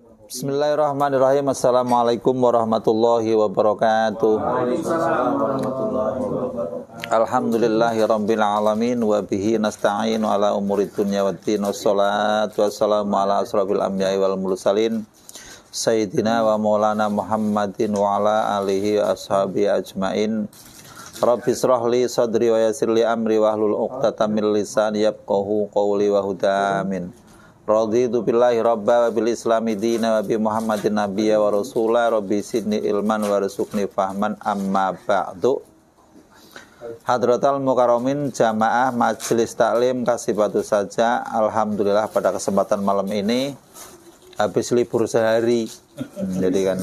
Bismillahirrahmanirrahim. Assalamualaikum warahmatullahi wabarakatuh. Alhamdulillahi rabbil alamin wa bihi nasta'inu ala umurid dunya waddin. Wassalatu wassalamu ala asrafil anbiya'i wal mursalin sayyidina wa maulana Muhammadin wa ala alihi wa ashabihi ajmain. Rabbi shrah li sadri wa yassir li amri wahlul 'uqdatam min lisani yafqahu qawli wa huda amin. Raditu billahi rabba wa bil islami dina wa bi Muhammadin nabiyya wa rasulah. Rabbi sidni ilman wa rizukni fahman, amma ba'du. Hadratal mukarramin jamaah majelis taklim Kasibatu Saja. Alhamdulillah pada kesempatan malam ini habis libur sehari. Jadi kan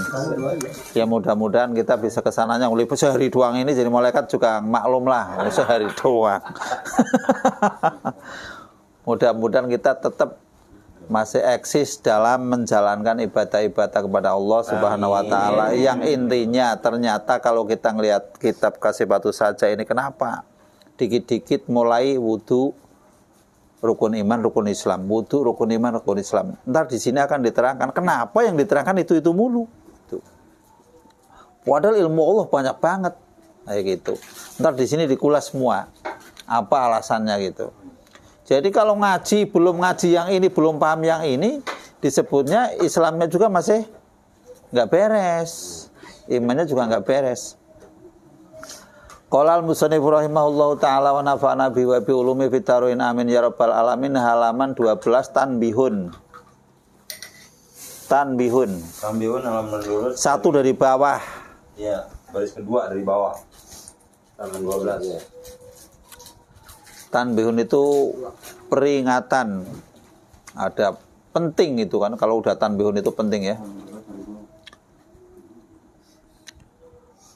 ya mudah-mudahan kita bisa kesananya libur sehari doang ini, jadi malaikat juga maklum lah sehari doang. Mudah-mudahan kita tetap masih eksis dalam menjalankan ibadah-ibadah kepada Allah Subhanahu wa taala, yang intinya ternyata kalau kita ngelihat kitab Kasibatu Saja ini, kenapa dikit-dikit mulai wudu rukun iman rukun Islam, wudu rukun iman rukun Islam. Ntar di sini akan diterangkan kenapa yang diterangkan itu mulu. Tuh. Padahal ilmu Allah banyak banget kayak gitu. Ntar di sini dikulas semua apa alasannya gitu. Jadi kalau ngaji belum ngaji yang ini, belum paham yang ini, disebutnya Islamnya juga masih nggak beres, imannya juga nggak beres. Qala al-musannif rahimahullahu taala wa nafa'ana bi wa bi ulumi fid dharain amin ya rabbal alamin. Halaman 12 tanbihun. Tanbihun halaman 12. Satu dari bawah. Ya, baris kedua dari bawah. Halaman 12 ya. Tanbihun itu peringatan. Ada penting itu kan, kalau udah tanbihun itu penting ya.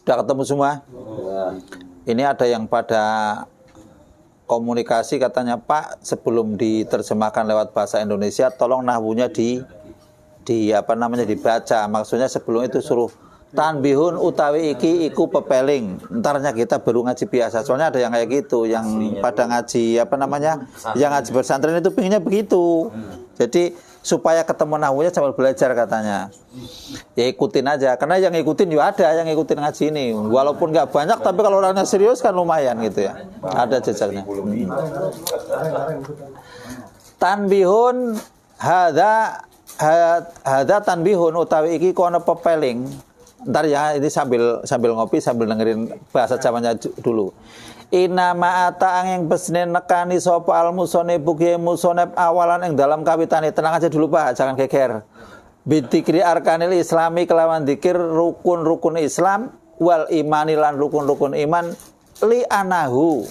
Udah ketemu semua? Ini ada yang pada komunikasi katanya, Pak, sebelum diterjemahkan lewat bahasa Indonesia tolong nahwunya dibaca. Maksudnya sebelum itu suruh tanbihun utawi iki iku pepeling. Entarnya kita baru ngaji biasa. Soalnya ada yang kayak gitu, yang pada ngaji yang ngaji bersantren itu pinginnya begitu. Jadi supaya ketemu nahwunya sambil belajar katanya. Ya ikutin aja, karena yang ngikutin juga ada yang ngikutin ngaji ini. Walaupun nggak banyak, tapi kalau orangnya serius kan lumayan gitu ya. Ada jejaknya. Tanbihun hadza tanbihun utawi iki kono pepeling. Ntar ya, ini sambil ngopi sambil dengerin bahasa Jawanya dulu. Inna ma'ata angin besne nekani sopo al-musonib buki musonib awalan yang dalam kawitani. Tenang aja dulu Pak, jangan geger. Bidikri arkanil islami kelawan dikir rukun-rukun Islam wal imanilan rukun-rukun iman li anahu.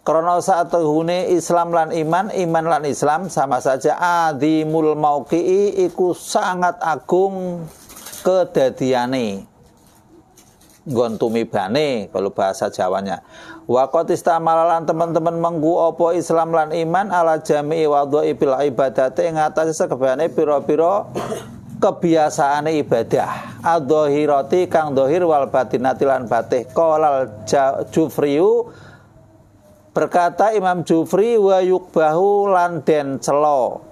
Karena saat tuhune Islam lan iman lan Islam sama saja adimul mauqi'i iku sangat agung kedadiane. Gontumibane kalau bahasa Jawanya. Waqat istamalalan teman-teman menggu opo Islam lan iman ala jami'i wadha'i bil ibadati ing atase sekebehane pira-pira kebiasaane ibadah. Adh-dhahirati kang dhahir wal batinati lan batih. Qalal Jufriyu berkata Imam Jufri wa yukbahu lan den celo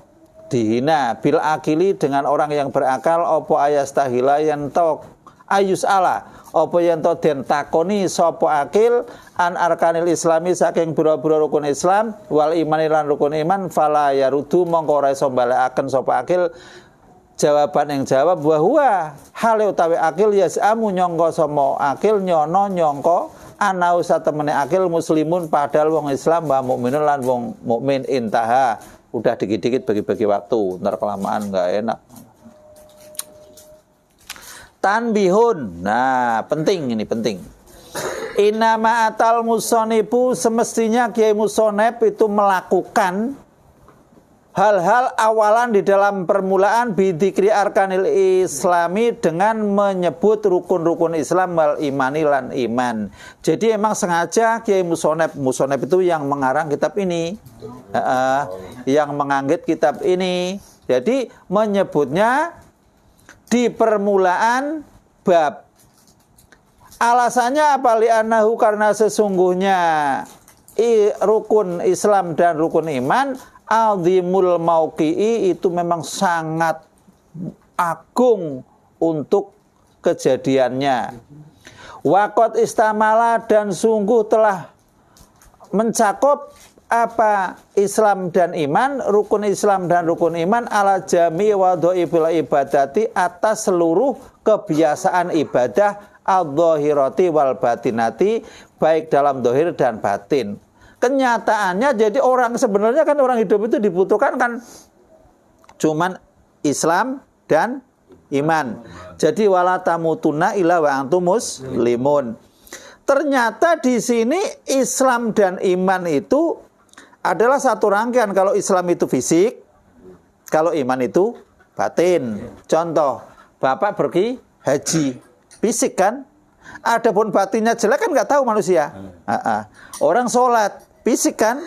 dihina bil akili dengan orang yang berakal opo ayastahila yen tok ayus ala apa yen to den takoni sapa akil an arkanil islami saking boro-boro rukun Islam wal imani lan rukun iman fala yarudu mongko ora iso balekaken sapa akil jawaban yang jawab bahwa hale utawi akil yasamu nyangka sama akil nyono nyangka ana satemene akil muslimun padahal wong Islam wa mukminun lan wong mukmin. Intaha. Udah dikit-dikit bagi-bagi waktu, ntar kelamaan nggak enak. Tanbihun, nah penting ini penting. Inama atal musonibu, semestinya Kiai Musoneb itu melakukan hal-hal awalan di dalam permulaan bidikri arkanil islami dengan menyebut rukun-rukun Islam wal imani lan iman. Jadi emang sengaja Kiai Musoneb itu yang mengarang kitab ini, yang menganggit kitab ini. Jadi menyebutnya di permulaan bab. Alasannya apa? Li'annahu, karena sesungguhnya rukun Islam dan rukun iman azimul mauqi'i itu memang sangat agung untuk kejadiannya. Waqad istamala dan sungguh telah mencakup apa Islam dan iman, rukun Islam dan rukun iman ala jami wadhaifil ibadati atas seluruh kebiasaan ibadah adh-dhahirati wal batinati, baik dalam zahir dan batin. Kenyataannya jadi orang sebenarnya kan orang hidup itu dibutuhkan kan cuman Islam dan iman. Jadi wala tamutunna illa wa antum muslimun. Ternyata di sini Islam dan iman itu adalah satu rangkaian. Kalau Islam itu fisik, kalau iman itu batin. Contoh, Bapak pergi haji, fisik kan? Adapun batinnya jelek kan nggak tahu manusia. Orang sholat, fisik kan?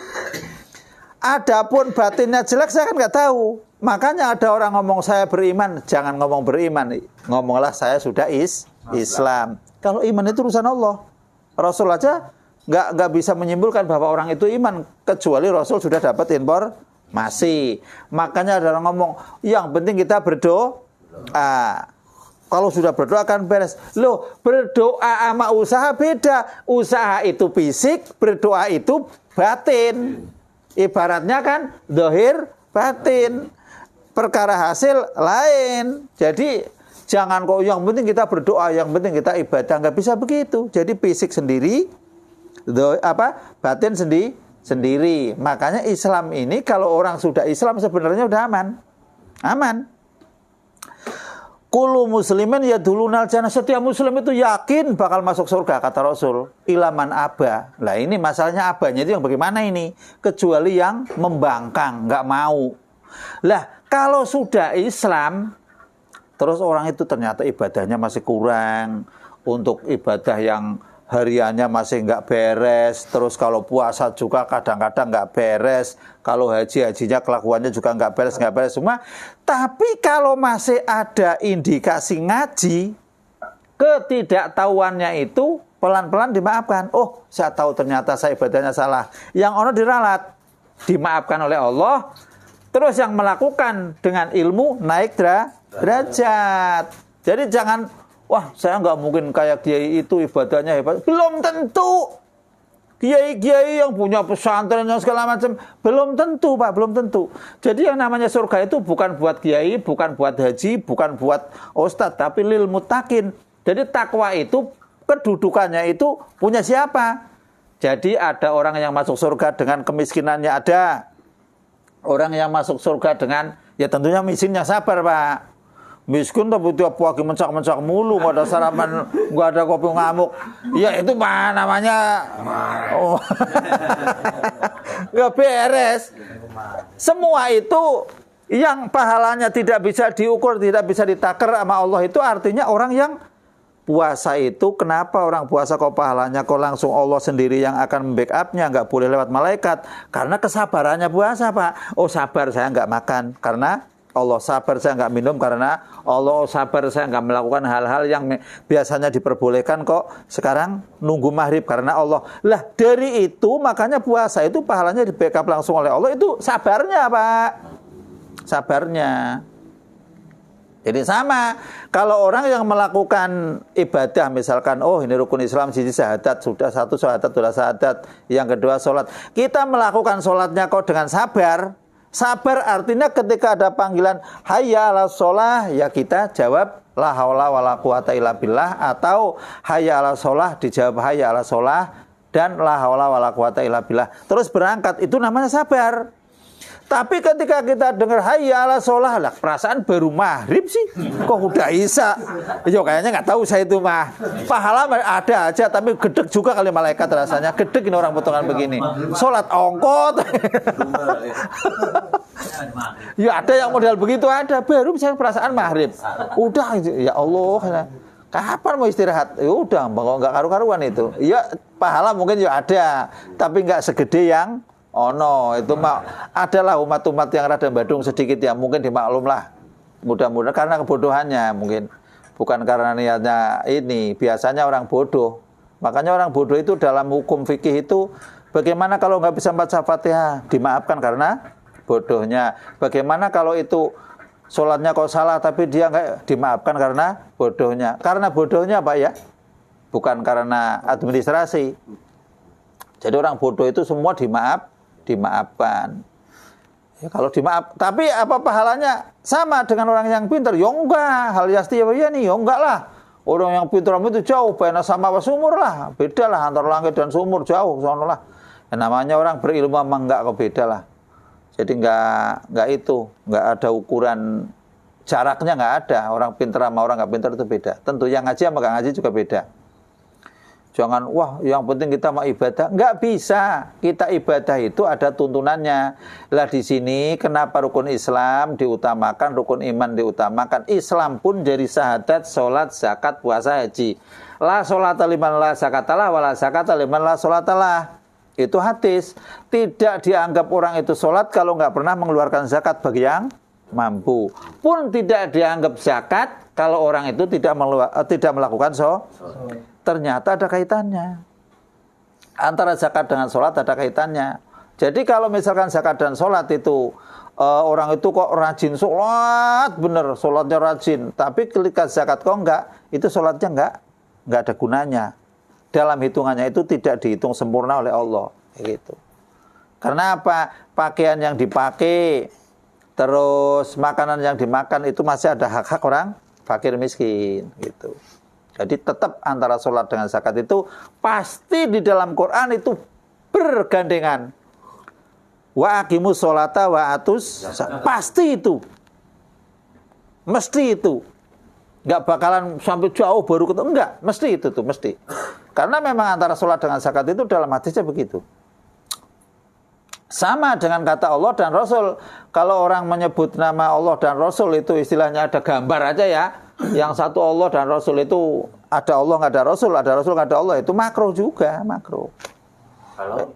Adapun batinnya jelek saya kan nggak tahu. Makanya ada orang ngomong saya beriman, jangan ngomong beriman, ngomonglah saya sudah Islam. Kalau iman itu urusan Allah. Rasul aja nggak bisa menyimpulkan bahwa orang itu iman kecuali Rasul sudah dapat informasi. Makanya ada orang ngomong, yang penting kita berdoa. Kalau sudah berdoa kan beres. Loh, berdoa sama usaha beda. Usaha itu fisik, berdoa itu batin. Ibaratnya kan zahir batin. Perkara hasil lain. Jadi jangan kok yang penting kita berdoa, yang penting kita ibadah, nggak bisa begitu. Jadi fisik sendiri, batin sendiri. Makanya Islam ini kalau orang sudah Islam sebenarnya udah aman. Kullu muslimin yadkhulunal jannah. Setiap muslim itu yakin bakal masuk surga kata Rasul. Ilaman aba. Lah ini masalahnya abanya itu yang bagaimana ini? Kecuali yang membangkang, nggak mau. Lah kalau sudah Islam, terus orang itu ternyata ibadahnya masih kurang, untuk ibadah yang hariannya masih nggak beres, terus kalau puasa juga kadang-kadang nggak beres, kalau hajinya kelakuannya juga nggak beres semua. Tapi kalau masih ada indikasi ngaji, ketidaktahuannya itu pelan-pelan dimaafkan. Oh, saya tahu ternyata saya ibadahnya salah. Yang ono diralat, dimaafkan oleh Allah. Terus yang melakukan dengan ilmu naik derajat. Jadi jangan, wah saya nggak mungkin kayak kiai itu ibadahnya hebat. Belum tentu. Kiai-kiai yang punya pesantren yang segala macam, belum tentu Pak, belum tentu. Jadi yang namanya surga itu bukan buat kiai, bukan buat haji, bukan buat ustadz, tapi lil muttaqin. Jadi takwa itu kedudukannya itu punya siapa? Jadi ada orang yang masuk surga dengan kemiskinannya ada. Orang yang masuk surga dengan, ya tentunya miskinnya sabar Pak. Miskin tapi tiap pagi mencak-mencak mulu, nggak ada sarapan, nggak ada kopi ngamuk. Ya itu mah namanya, oh. Nggak beres. Semua itu yang pahalanya tidak bisa diukur, tidak bisa ditakar sama Allah itu artinya orang yang puasa itu, kenapa orang puasa kok pahalanya kok langsung Allah sendiri yang akan membackupnya, nggak boleh lewat malaikat, karena kesabarannya puasa Pak. Oh sabar saya nggak makan karena Allah, sabar saya nggak minum karena Allah, sabar saya nggak melakukan hal-hal yang biasanya diperbolehkan kok sekarang nunggu maghrib karena Allah. Lah dari itu makanya puasa itu pahalanya di backup langsung oleh Allah, itu sabarnya Pak, sabarnya. Jadi sama, kalau orang yang melakukan ibadah, misalkan, oh ini rukun Islam, sisi syahadat, sudah satu syahadat, sudah syahadat, yang kedua sholat. Kita melakukan sholatnya kok dengan sabar. Sabar artinya ketika ada panggilan hayya ala sholah, ya kita jawab la haula wala quwata illa billah, atau hayya ala sholah dijawab hayya ala sholah, dan la haula wala quwata illa billah. Terus berangkat, itu namanya sabar. Tapi ketika kita dengar hayya ala sholah, lah perasaan baru maghrib sih, kok udah isya. Yo kayaknya nggak tahu saya itu mah. Pahala ada aja, tapi gedek juga kali malaikat rasanya. Gedek ini orang potongan begini. Sholat ongkot. Ya ada yang model begitu ada, baru misalnya perasaan maghrib. Udah, ya Allah, kapan mau istirahat? Ya udah, nggak karu-karuan itu. Ya pahala mungkin ya ada, tapi nggak segede yang itu mah adalah umat-umat yang rada badung sedikit ya, mungkin dimaklum lah. Mudah-mudahan karena kebodohannya mungkin, bukan karena niatnya ini. Biasanya orang bodoh. Makanya orang bodoh itu dalam hukum fikih itu, bagaimana kalau nggak bisa baca Fatihah? Dimaafkan karena bodohnya. Bagaimana kalau itu sholatnya kok salah tapi dia nggak dimaafkan karena bodohnya. Karena bodohnya Pak ya, bukan karena administrasi. Jadi orang bodoh itu semua dimaafkan. Ya, kalau dimaaf, tapi apa pahalanya sama dengan orang yang pintar? Ya enggak, hal yastiyah nih, ya enggak lah. Orang yang pintar itu jauh, baina sama sumur lah, beda lah antara langit dan sumur jauh, sono lah. Ya, namanya orang berilmu memang enggak kok beda lah. Jadi enggak itu, enggak ada ukuran jaraknya enggak ada. Orang pintar sama orang enggak pintar itu beda. Tentu yang ngaji sama enggak ngaji juga beda. Jangan, wah yang penting kita mau ibadah. Enggak bisa. Kita ibadah itu ada tuntunannya. Lah di sini kenapa rukun Islam diutamakan, rukun iman diutamakan. Islam pun jadi syahadat, sholat, zakat, puasa, haji. La sholata liman la zakatalah, wa la zakata liman la sholatalah. Itu hadis. Tidak dianggap orang itu sholat kalau enggak pernah mengeluarkan zakat bagi yang mampu. Pun tidak dianggap zakat kalau orang itu tidak melakukan ternyata ada kaitannya. Antara zakat dengan sholat ada kaitannya. Jadi kalau misalkan zakat dan sholat itu orang itu kok rajin sholat, bener sholatnya rajin, tapi ketika zakat kok enggak, itu sholatnya enggak ada gunanya. Dalam hitungannya itu tidak dihitung sempurna oleh Allah, gitu. Karena apa? Pakaian yang dipakai, terus makanan yang dimakan itu masih ada hak-hak orang fakir miskin, gitu. Jadi tetap antara sholat dengan zakat itu pasti di dalam Quran itu bergandengan. Wa aqimus sholata wa atus zakat. Pasti itu. Mesti itu. Enggak bakalan sampai jauh baru ketemu. Enggak, mesti itu tuh, mesti. Karena memang antara sholat dengan zakat itu dalam hadisnya begitu. Sama dengan kata Allah dan Rasul. Kalau orang menyebut nama Allah dan Rasul itu istilahnya ada gambar aja ya. Yang satu Allah dan Rasul itu ada Allah nggak ada Rasul nggak ada Allah, itu makro juga, makro. Kalau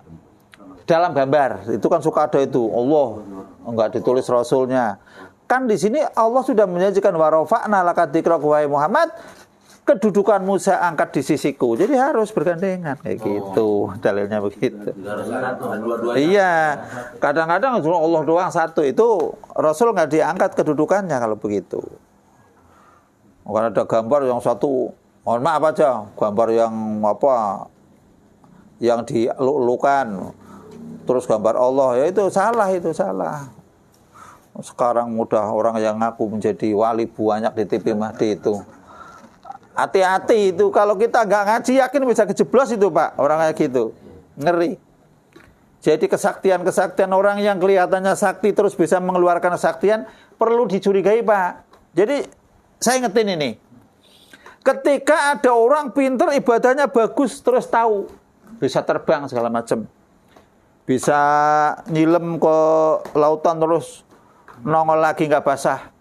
dalam gambar itu kan suka ada itu Allah nggak ditulis Rasulnya. Kan di sini Allah sudah menjanjikan wa rafa'na laka dzikraka wahai Muhammad, kedudukan Musa angkat di sisiku. Jadi harus bergandengan kayak gitu. Dalilnya begitu. Iya. Kadang-kadang Allah doang satu, itu Rasul nggak diangkat kedudukannya kalau begitu. Bukan ada gambar yang satu, mohon maaf aja, gambar yang apa, yang dilulukan, terus gambar Allah, ya itu salah, itu salah. Sekarang mudah orang yang ngaku menjadi wali banyak di TV Mahdi itu. Hati-hati itu, kalau kita nggak ngaji yakin bisa kejeblos itu Pak, orang kayak gitu, ngeri. Jadi kesaktian orang yang kelihatannya sakti terus bisa mengeluarkan kesaktian perlu dicurigai Pak. Jadi saya ingetin ini, ketika ada orang pinter ibadahnya bagus terus tahu, bisa terbang segala macam, bisa nyilem ke lautan terus nongol lagi nggak basah,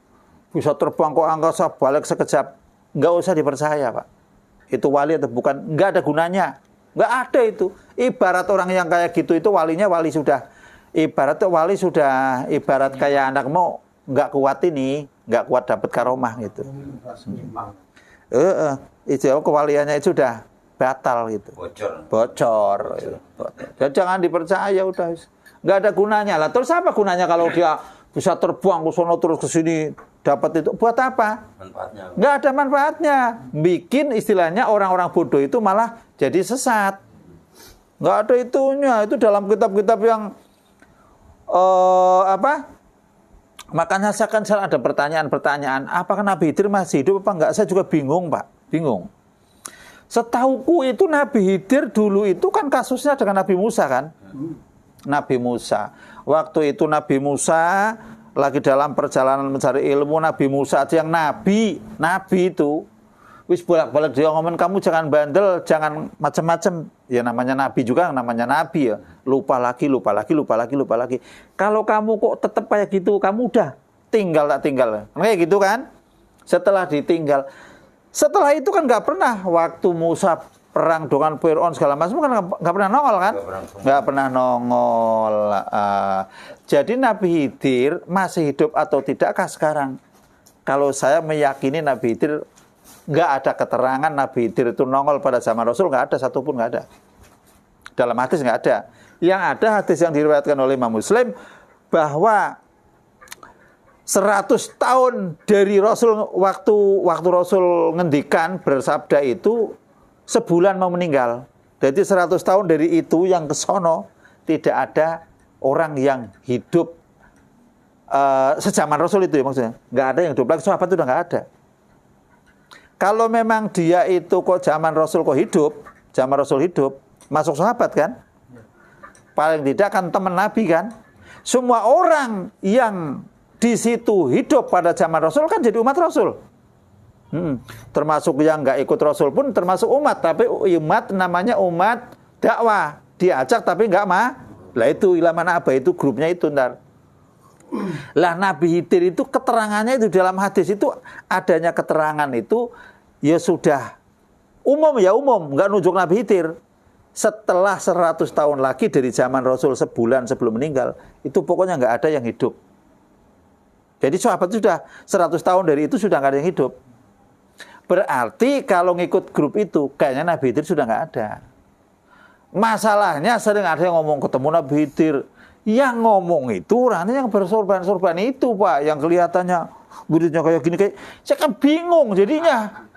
bisa terbang ke angkasa balik sekejap, nggak usah dipercaya Pak. Itu wali atau bukan, nggak ada gunanya, nggak ada itu. Ibarat orang yang kayak gitu itu walinya wali sudah, ibarat kayak anakmu nggak kuat ini. Nggak kuat dapat karomah gitu. Itu kewaliannya itu sudah batal gitu. Bocor. Gitu. Jadi jangan dipercaya udah. Nggak ada gunanya lah. Terus apa gunanya kalau dia bisa terbang ke sono terus ke sini dapat itu? Buat apa? Manfaatnya. Nggak ada manfaatnya. Bikin istilahnya orang-orang bodoh itu malah jadi sesat. Nggak ada itunya. Itu dalam kitab-kitab yang makanya saya kan ada pertanyaan, apakah Nabi Khidir masih hidup apa enggak? Saya juga bingung Pak, bingung. Setauku itu Nabi Khidir dulu itu kan kasusnya dengan Nabi Musa kan? Nabi Musa. Waktu itu Nabi Musa lagi dalam perjalanan mencari ilmu, Nabi Musa aja yang Nabi itu wis bolak-balik dia ngomong, kamu jangan bandel, jangan macam-macam. Ya namanya Nabi juga, namanya Nabi ya. Lupa lagi. Kalau kamu kok tetap kayak gitu, kamu udah tinggal. Kayak gitu kan? Setelah ditinggal. Setelah itu kan nggak pernah waktu Musa perang dengan Fir'aun segala macam kan nggak pernah nongol kan? Nggak pernah nongol. Jadi Nabi Khidir masih hidup atau tidakkah sekarang? Kalau saya meyakini Nabi Khidir, nggak ada keterangan Nabi Khidir itu nongol pada zaman Rasul, nggak ada satupun, nggak ada. Dalam hadis nggak ada. Yang ada hadis yang diriwayatkan oleh Imam Muslim bahwa 100 tahun dari Rasul, waktu Rasul ngendikan bersabda itu sebulan mau meninggal. Jadi 100 tahun dari itu yang ke sono tidak ada orang yang hidup sejaman Rasul itu ya maksudnya. Nggak ada yang hidup lagi, sahabat itu udah nggak ada. Kalau memang dia itu kok zaman Rasul kok hidup, zaman Rasul hidup, masuk sahabat kan? Paling tidak kan teman Nabi kan? Semua orang yang di situ hidup pada zaman Rasul kan jadi umat Rasul. Termasuk yang nggak ikut Rasul pun termasuk umat, tapi umat namanya umat dakwah, diajak tapi nggak mah. Lah itu ilaman apa itu grupnya itu ntar. Lah Nabi Khidir itu keterangannya itu dalam hadis itu adanya keterangan itu ya sudah umum ya umum, nggak nunjuk Nabi Khidir. Setelah 100 tahun lagi dari zaman Rasul sebulan sebelum meninggal itu pokoknya nggak ada yang hidup. Jadi sahabat sudah 100 tahun dari itu sudah nggak ada yang hidup. Berarti kalau ngikut grup itu kayaknya Nabi Khidir sudah nggak ada. Masalahnya sering ada yang ngomong ketemu Nabi Khidir. Yang ngomong itu orangnya yang bersorban-sorban itu Pak. Yang kelihatannya wujudnya kayak gini. Saya kan bingung jadinya.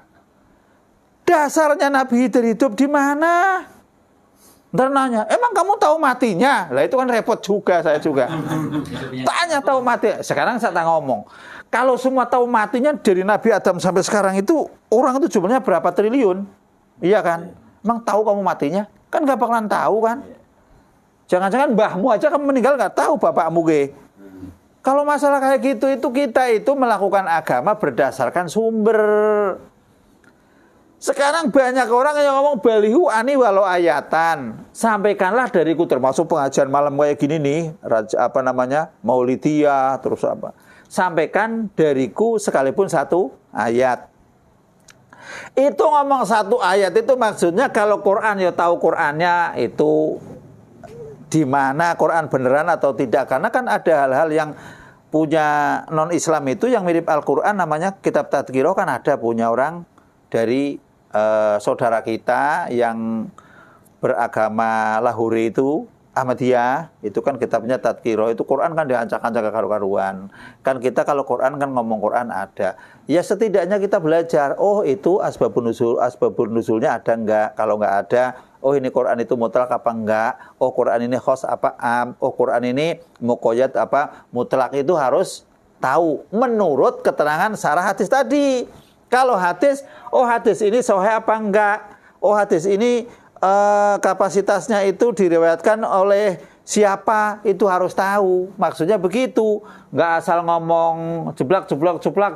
Dasarnya Nabi Khidir hidup di mana? Ntar nanya, emang kamu tahu matinya? Lah itu kan repot juga saya juga. Tanya tahu mati. Sekarang saya tak ngomong. Kalau semua tahu matinya dari Nabi Adam sampai sekarang itu orang itu jumlahnya berapa triliun? Iya kan? Emang tahu kamu matinya? Kan gak bakalan tahu kan? Jangan-jangan mbahmu aja kamu meninggal gak tahu bapakmu ge. Kalau masalah kayak gitu itu kita itu melakukan agama berdasarkan sumber. Sekarang banyak orang yang ngomong balihu ani walau ayatan. Sampaikanlah dariku, termasuk pengajian malam kayak gini nih, Maulidiyah, terus apa. Sampaikan dariku sekalipun satu ayat. Itu ngomong satu ayat itu maksudnya kalau Quran ya tahu Qurannya itu di mana Quran beneran atau tidak. Karena kan ada hal-hal yang punya non-Islam itu yang mirip Al-Quran namanya kitab Tadhkirah kan ada punya orang dari saudara kita yang beragama Lahore itu Ahmadiyah, itu kan kitabnya Tadhkirah, itu Quran kan diancak-ancak karu-karuan. Kan kita kalau Quran kan ngomong Quran ada. Ya setidaknya kita belajar, oh itu asbabun nuzulnya ada enggak? Kalau enggak ada, oh ini Quran itu mutlak apa enggak? Oh Quran ini khos apa am? Oh Quran ini muqayyad apa mutlak, itu harus tahu menurut keterangan syarah hadis tadi. Kalau hadis, oh hadis ini sahih apa enggak? Oh hadis ini kapasitasnya itu diriwayatkan oleh siapa? Itu harus tahu. Maksudnya begitu. Enggak asal ngomong jeblak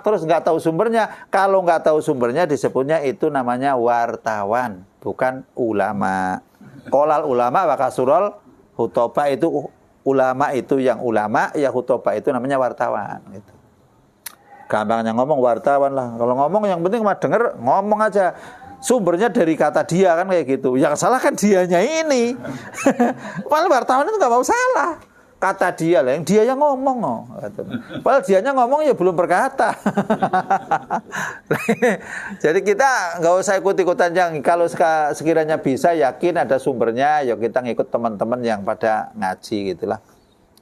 terus enggak tahu sumbernya. Kalau enggak tahu sumbernya disebutnya itu namanya wartawan, bukan ulama. Qolal ulama wa kasurul hutoba, itu ulama itu yang ulama, ya hutoba itu namanya wartawan gitu. Gampangnya ngomong wartawan lah. Kalau ngomong yang penting mah denger, ngomong aja. Sumbernya dari kata dia kan kayak gitu. Yang salah kan dianya ini. Padahal wartawan itu nggak mau salah. Kata dia lah, yang dia yang ngomong. Oh. Padahal dianya ngomong ya belum berkata. Jadi kita nggak usah ikut-ikutan yang kalau sekiranya bisa yakin ada sumbernya, ya kita ngikut teman-teman yang pada ngaji gitulah.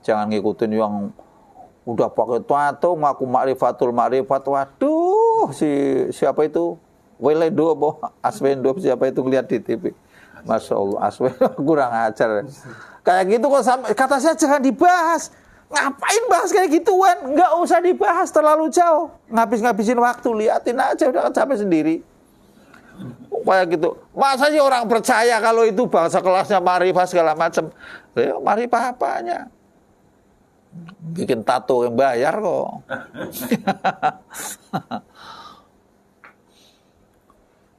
Jangan ngikutin yang udah pakai tato ngaku makrifat. Waduh, siapa itu? Welendo apa? Aswendo siapa itu, lihat di TV. Masya Allah, Aswendo kurang ajar. Kayak gitu kok kata saya jangan dibahas. Ngapain bahas kayak gituan? Nggak usah dibahas terlalu jauh. Ngabisin waktu, liatin aja udah capek sendiri. Kayak gitu. Masa sih orang percaya kalau itu bangsa kelasnya makrifat segala macam? Makrifat apanya? Bikin tato yang bayar kok.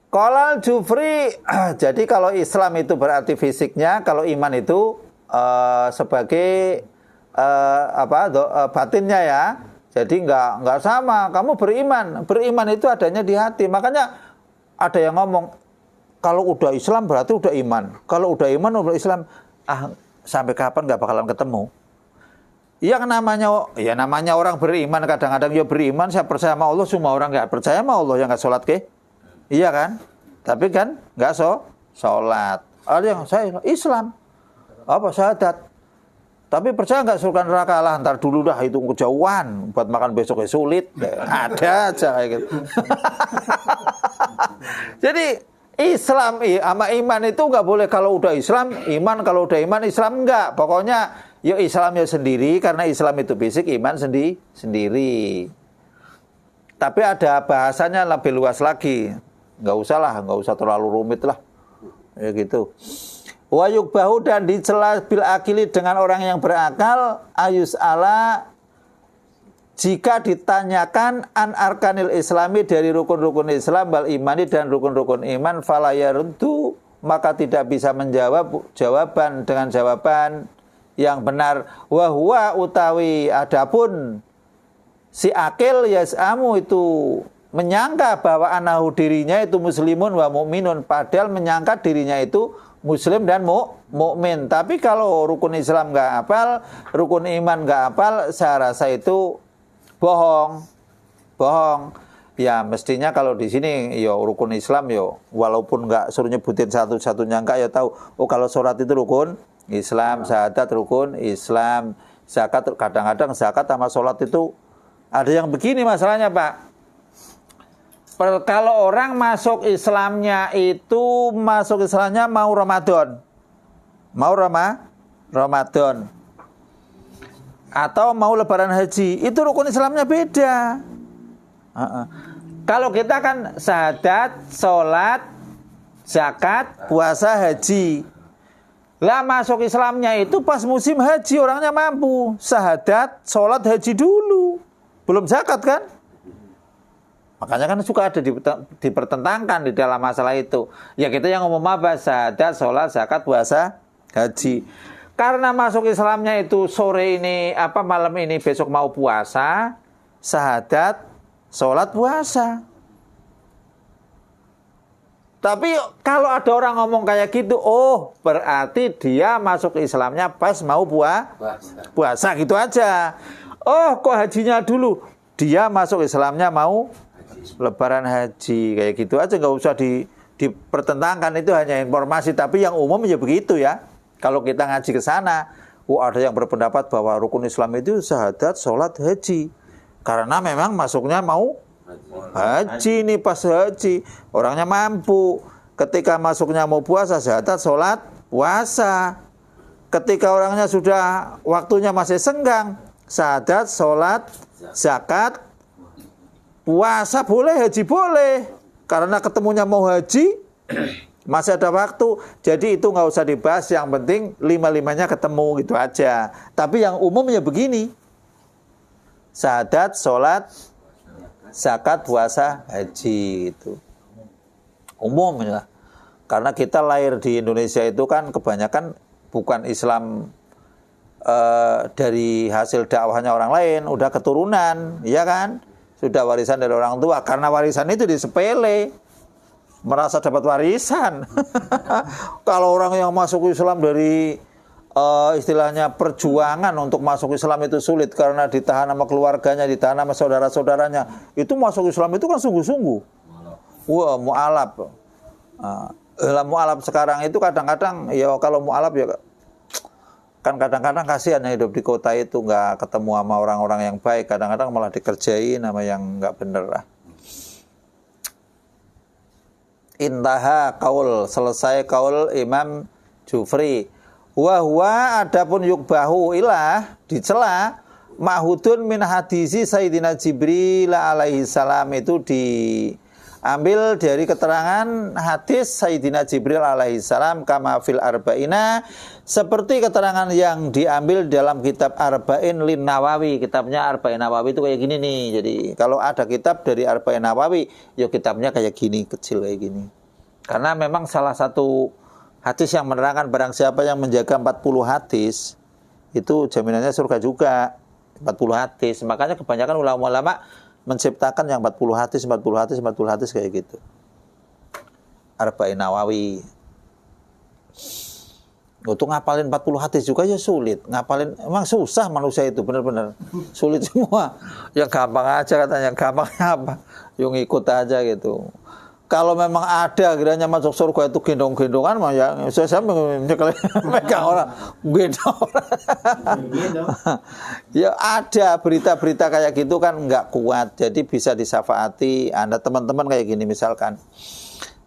Qolal Jufri, jadi kalau Islam itu berarti fisiknya, kalau iman itu sebagai batinnya ya. Jadi nggak sama. Kamu beriman itu adanya di hati. Makanya ada yang ngomong kalau udah Islam berarti udah iman. Kalau udah iman udah Islam. Sampai kapan nggak bakalan ketemu? Yang namanya orang beriman, kadang-kadang ya beriman, saya percaya sama Allah, semua orang nggak percaya sama Allah yang nggak sholat ke, iya kan? Tapi kan nggak sholat. Ada yang saya Islam, apa syahadat? Tapi percaya nggak surga neraka lah, ntar dulu dah, itu kejauhan, buat makan besoknya sulit. Ada aja kayak gitu. Jadi Islam sama iman itu nggak boleh, kalau udah Islam iman, kalau udah iman Islam enggak. Pokoknya ya Islam ya sendiri, karena Islam itu fisik, iman sendiri. Tapi ada bahasanya lebih luas lagi. Nggak usah terlalu rumit lah. Ya gitu. Wa yukbahu, dan dicela bil akili dengan orang yang berakal, ayus ala, jika ditanyakan an arkanil islami, dari rukun-rukun Islam, wal imani, dan rukun-rukun iman, fala yaruddu, maka tidak bisa menjawab jawaban dengan jawaban yang benar. Wa huwa, utawi adapun si akil, yasamu, itu menyangka bahwa anahu, dirinya itu muslimun wa mu'minun, padahal menyangka dirinya itu muslim dan mukmin. Tapi kalau rukun Islam nggak hafal, rukun iman nggak hafal, saya rasa itu bohong. Ya mestinya kalau di sini yo rukun Islam yo, walaupun nggak suruh nyebutin satu-satu, nyangka ya tahu. Oh kalau sholat itu rukun Islam, syahadat rukun Islam, zakat, kadang-kadang zakat sama sholat itu ada yang begini masalahnya, Pak. Kalau orang masuk Islamnya itu, masuk Islamnya mau Ramadan. Ramadan. Atau mau lebaran haji, itu rukun Islamnya beda. Kalau kita kan syahadat, sholat, zakat, puasa, haji. Lah masuk Islamnya itu pas musim haji, orangnya mampu. Syahadat, sholat, haji dulu. Belum zakat kan? Makanya kan suka ada dipertentangkan di dalam masalah itu. Ya kita yang ngomong apa? Syahadat, sholat, zakat, puasa, haji. Karena masuk Islamnya itu sore ini, malam ini, besok mau puasa, syahadat, sholat, puasa. Tapi kalau ada orang ngomong kayak gitu, oh berarti dia masuk Islamnya pas mau puasa gitu aja. Oh kok hajinya dulu? Dia masuk Islamnya mau lebaran haji, kayak gitu aja, nggak usah dipertentangkan. Itu hanya informasi, tapi yang umum ya begitu ya. Kalau kita ngaji ke sana, ada yang berpendapat bahwa rukun Islam itu syahadat, sholat, haji, karena memang masuknya mau haji nih, pas haji orangnya mampu. Ketika masuknya mau puasa, syahadat, sholat, puasa. Ketika orangnya sudah waktunya masih senggang, syahadat, sholat, zakat, puasa boleh, haji boleh. Karena ketemunya mau haji, masih ada waktu. Jadi itu nggak usah dibahas, yang penting lima-limanya ketemu gitu aja. Tapi yang umumnya begini, syahadat, sholat, zakat, puasa, haji itu umumnya. Karena kita lahir di Indonesia itu kan kebanyakan bukan Islam dari hasil dakwahnya orang lain, udah keturunan, ya kan? Sudah warisan dari orang tua. Karena warisan itu disepele, merasa dapat warisan. Kalau orang yang masuk Islam dari istilahnya perjuangan untuk masuk Islam itu sulit, karena ditahan sama keluarganya, ditahan sama saudara-saudaranya. Itu masuk Islam itu kan sungguh-sungguh. Wah, mu'alaf. Mu'alaf sekarang itu kadang-kadang, ya kalau mu'alaf ya kan kadang-kadang kasihan yang hidup di kota itu, nggak ketemu sama orang-orang yang baik, kadang-kadang malah dikerjain sama yang nggak bener lah. Intaha kaul, selesai kaul Imam Jufri. Wahwa adapun yukbahu ilah, dicela, mahudun min hadisi Sayyidina Jibril alaihi salam, itu diambil dari keterangan hadis Sayyidina Jibril alaihi salam, kama fil arba'ina, seperti keterangan yang diambil dalam kitab Arba'in lin Nawawi. Kitabnya Arba'in Nawawi itu kayak gini nih. Jadi kalau ada kitab dari Arba'in Nawawi, ya kitabnya kayak gini, kecil kayak gini. Karena memang salah satu hadis yang menerangkan barang siapa yang menjaga 40 hadis, itu jaminannya surga juga. 40 hadis. Makanya kebanyakan ulama-ulama menciptakan yang 40 hadis kayak gitu. Arba'in Nawawi. Untuk ngapalin 40 hadis juga ya sulit. Ngapalin, emang susah manusia itu, benar-benar sulit semua. Ya gampang aja katanya, gampangnya apa? Yang ikut aja gitu. Kalau memang ada kiranya masuk surga itu gendong-gendongan mah ya saya megang orang gendong orang. Ya ada berita-berita kayak gitu kan nggak kuat, jadi bisa disafaati. Anda teman-teman kayak gini misalkan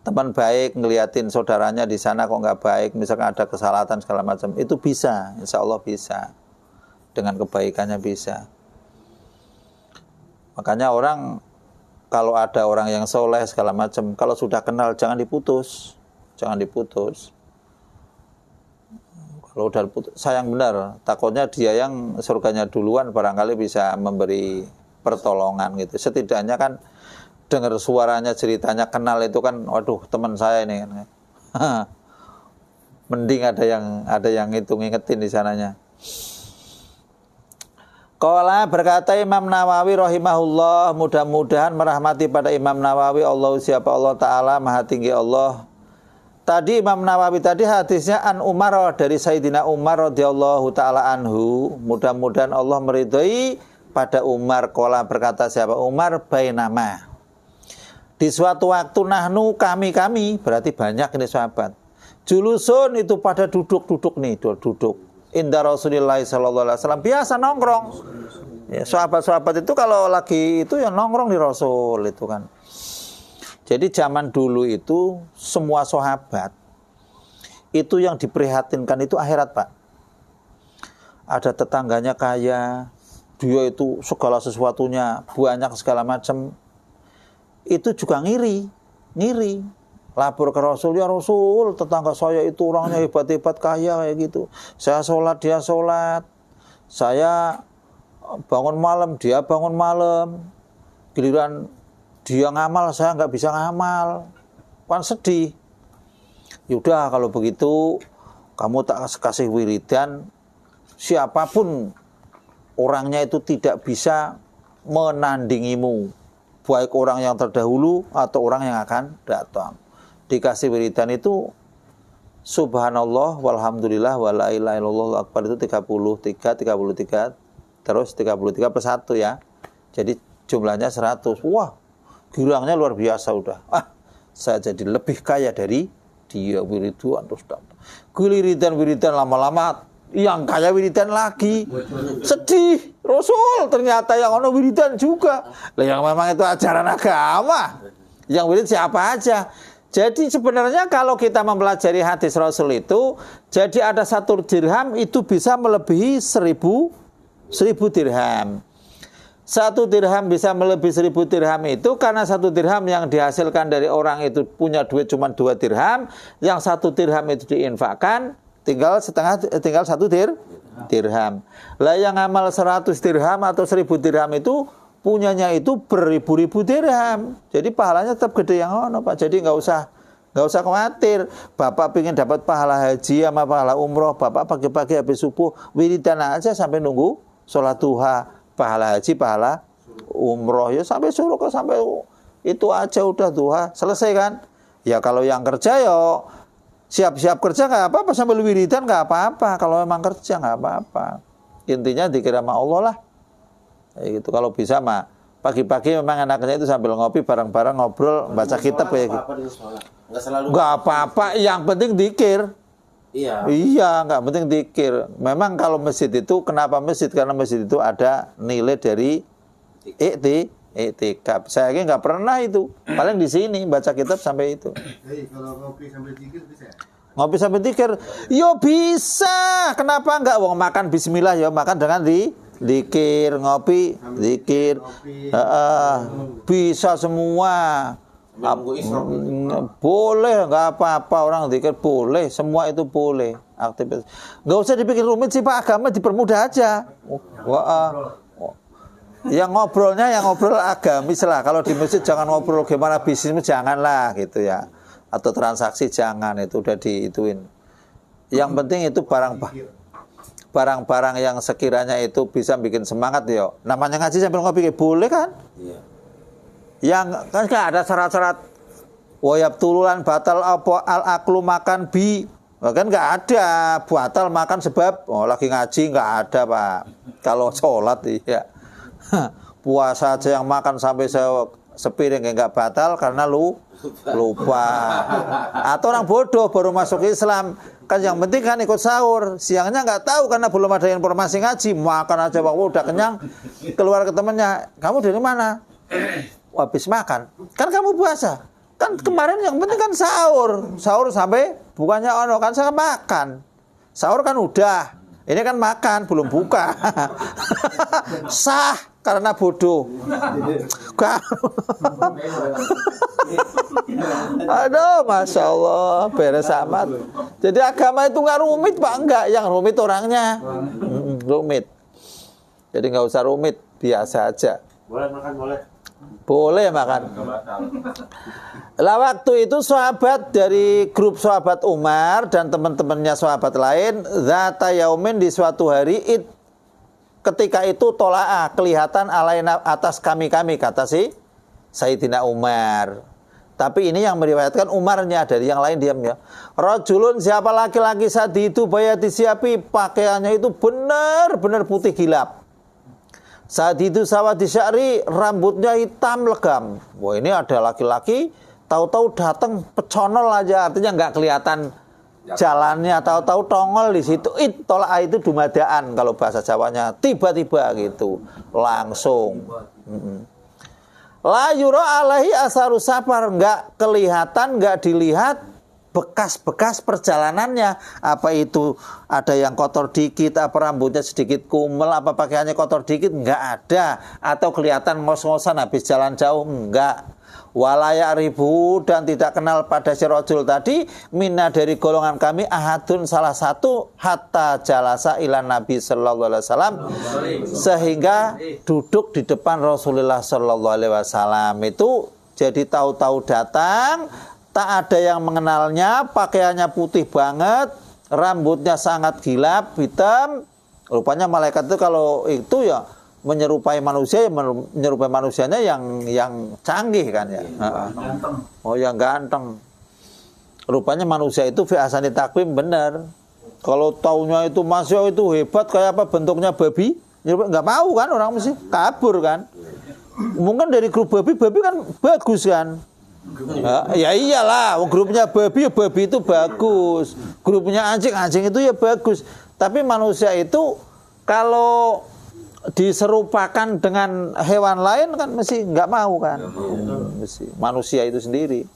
teman baik ngeliatin saudaranya di sana kok nggak baik, misalkan ada kesalahan segala macam, itu bisa, insya Allah bisa, dengan kebaikannya bisa. Makanya orang kalau ada orang yang soleh segala macam, kalau sudah kenal jangan diputus, jangan diputus. Kalau udah putus, sayang benar, takutnya dia yang surganya duluan barangkali bisa memberi pertolongan gitu. Setidaknya kan dengar suaranya, ceritanya, kenal itu kan, waduh teman saya ini kan. Mending ada yang itu ngingetin di sananya. Qala berkata Imam Nawawi rahimahullah, mudah-mudahan merahmati pada Imam Nawawi Allah siapa Allah Ta'ala maha tinggi Allah. Tadi Imam Nawawi tadi hadisnya an Umar dari Sayyidina Umar radhiyallahu ta'ala anhu, mudah-mudahan Allah meridhai pada Umar. Qala berkata siapa Umar, bainama di suatu waktu nahnu kami berarti banyak ini sahabat, julusun itu pada duduk nih, duduk inda Rasulillah sallallahu alaihi wasallam, biasa nongkrong. Ya, sahabat-sahabat itu kalau lagi itu ya nongkrong di Rasul itu kan. Jadi zaman dulu itu semua sahabat itu yang diprihatinkan itu akhirat, Pak. Ada tetangganya kaya, dia itu segala sesuatunya banyak segala macam. Itu juga ngiri. Lapor ke Rasul, ya Rasul, tetangga saya itu orangnya hebat-hebat kaya kayak gitu. Saya sholat, dia sholat. Saya bangun malam, dia bangun malam. Giliran dia ngamal, saya nggak bisa ngamal. Kan sedih. Yaudah kalau begitu, kamu tak kasih wiridan. Siapapun orangnya itu tidak bisa menandingimu. Baik orang yang terdahulu atau orang yang akan datang. Dikasih wiridan itu subhanallah walhamdulillah wala ilaha illallah akbar itu 33 terus 33 plus 1 ya. Jadi jumlahnya 100. Wah, girangnya luar biasa udah. Saya jadi lebih kaya dari dia, wiridan terus datang. Wiridan lama-lama yang kaya wiridan lagi. Sedih. Rasul ternyata yang ono wiridan juga. Lah yang memang itu ajaran agama. Yang wirid siapa aja. Jadi sebenarnya kalau kita mempelajari hadis Rasul itu, jadi ada 1 dirham itu bisa melebihi 1000 dirham. 1 dirham bisa melebihi 1000 dirham itu karena 1 dirham yang dihasilkan dari orang itu punya duit cuma 2 dirham, yang 1 dirham itu diinfakkan tinggal 1 dirham. Lah yang amal 100 dirham atau 1000 dirham itu punyanya itu beribu-ribu dirham. Jadi pahalanya tetap gede yang ono, Pak. Jadi nggak usah khawatir. Bapak pengen dapat pahala haji sama pahala umroh, Bapak pagi-pagi habis subuh wiridan aja sampai nunggu sholat duha, pahala haji, pahala umroh ya sampai suruh sampai itu aja udah duha selesai kan. Ya kalau yang kerja ya siap-siap kerja nggak apa-apa, sambil wiridan nggak apa-apa. Kalau memang kerja nggak apa-apa. Intinya dikira sama Allah lah. Kayak gitu. Kalau bisa mah pagi-pagi memang enaknya itu sambil ngopi bareng-bareng ngobrol baca kitab kayak gitu. Nggak apa-apa, yang penting zikir. Iya, nggak penting zikir. Memang kalau masjid itu kenapa masjid? Karena masjid itu ada nilai dari iktikaf. Saya nggak pernah itu. Paling di sini baca kitab sampai itu. Kalau ngopi sambil zikir bisa? Ngopi sampai zikir, yo bisa. Kenapa nggak? Wong makan bismillah ya makan dengan zikir, ngopi, zikir, bisa semua. Boleh, nggak apa-apa orang zikir boleh, semua itu boleh. Aktivitas, nggak usah dipikir rumit sih Pak, agama dipermudah aja. Yang ngobrolnya yang ngobrol agamis lah. Kalau di masjid jangan ngobrol gimana bisnis, janganlah gitu ya. Atau transaksi jangan, itu udah diituin. Yang penting itu barang-barang yang sekiranya itu bisa bikin semangat yo. Namanya ngaji sambil ngopi boleh kan? Iya. Yang kan nggak ada syarat-syarat wayab tululan batal apa al aklu makan bi. Kan nggak ada batal makan sebab lagi ngaji, nggak ada Pak. Kalau sholat iya. Puasa aja yang makan sampai sepiring enggak batal karena lupa. Atau orang bodoh baru masuk Islam, kan yang penting kan ikut sahur, siangnya nggak tahu karena belum ada informasi ngaji, makan aja waktu udah kenyang, keluar ke temennya, kamu dari mana? Habis makan, kan kamu puasa, kan kemarin yang penting kan sahur sampai bukannya ono kan saya makan, sahur kan udah, ini kan makan belum buka, sah karena bodoh. Aduh, masya Allah, beres amat. Jadi agama itu nggak rumit Pak, enggak. Yang rumit orangnya, rumit. Jadi nggak usah rumit, biasa aja. Boleh makan, boleh. Boleh makan. Lah waktu itu sahabat dari grup sahabat Umar dan teman-temannya sahabat lain, zata yaumin di suatu hari ketika itu tola'a kelihatan alaina atas kami kata si Sayyidina Umar. Tapi ini yang meriwayatkan Umarnya, dari yang lain diam ya. Rajulun, siapa laki-laki saat itu bayat disiapi, pakaiannya itu benar-benar putih gilap. Saat itu sawadi sya'ri, rambutnya hitam legam. Wah, ini ada laki-laki tahu-tahu datang peconol aja, artinya nggak kelihatan jalannya, tahu-tahu tongol di situ. Tolak itu dumadaan kalau bahasa Jawanya, tiba-tiba gitu, langsung. La yura alaihi asaru safar, enggak kelihatan, enggak dilihat bekas-bekas perjalanannya. Apa itu ada yang kotor dikit, apa rambutnya sedikit kumel, apa pakaiannya kotor dikit, enggak ada. Atau kelihatan ngos-ngosan habis jalan jauh, enggak. Walaya ribu, dan tidak kenal pada si rajul tadi, minna dari golongan kami ahadun salah satu, hatta jalasa ilan Nabi sallallahu alaihi wasallam, sehingga duduk di depan Rasulullah sallallahu alaihi wasallam. Itu jadi tahu-tahu datang, tak ada yang mengenalnya, pakaiannya putih banget, rambutnya sangat gilap, hitam. Rupanya malaikat itu kalau itu ya menyerupai manusia, ya menyerupai manusianya yang canggih kan ya. Oh yang ganteng. Rupanya manusia itu fi ahsani takwim, benar. Kalau taunya itu masya itu hebat kayak apa bentuknya babi, nggak mau kan orang mesti kabur kan. Mungkin dari grup babi kan bagus kan. Ya iyalah, grupnya babi itu bagus. Grupnya anjing itu ya bagus. Tapi manusia itu kalau diserupakan dengan hewan lain kan mesti nggak mau kan, mesti manusia itu sendiri.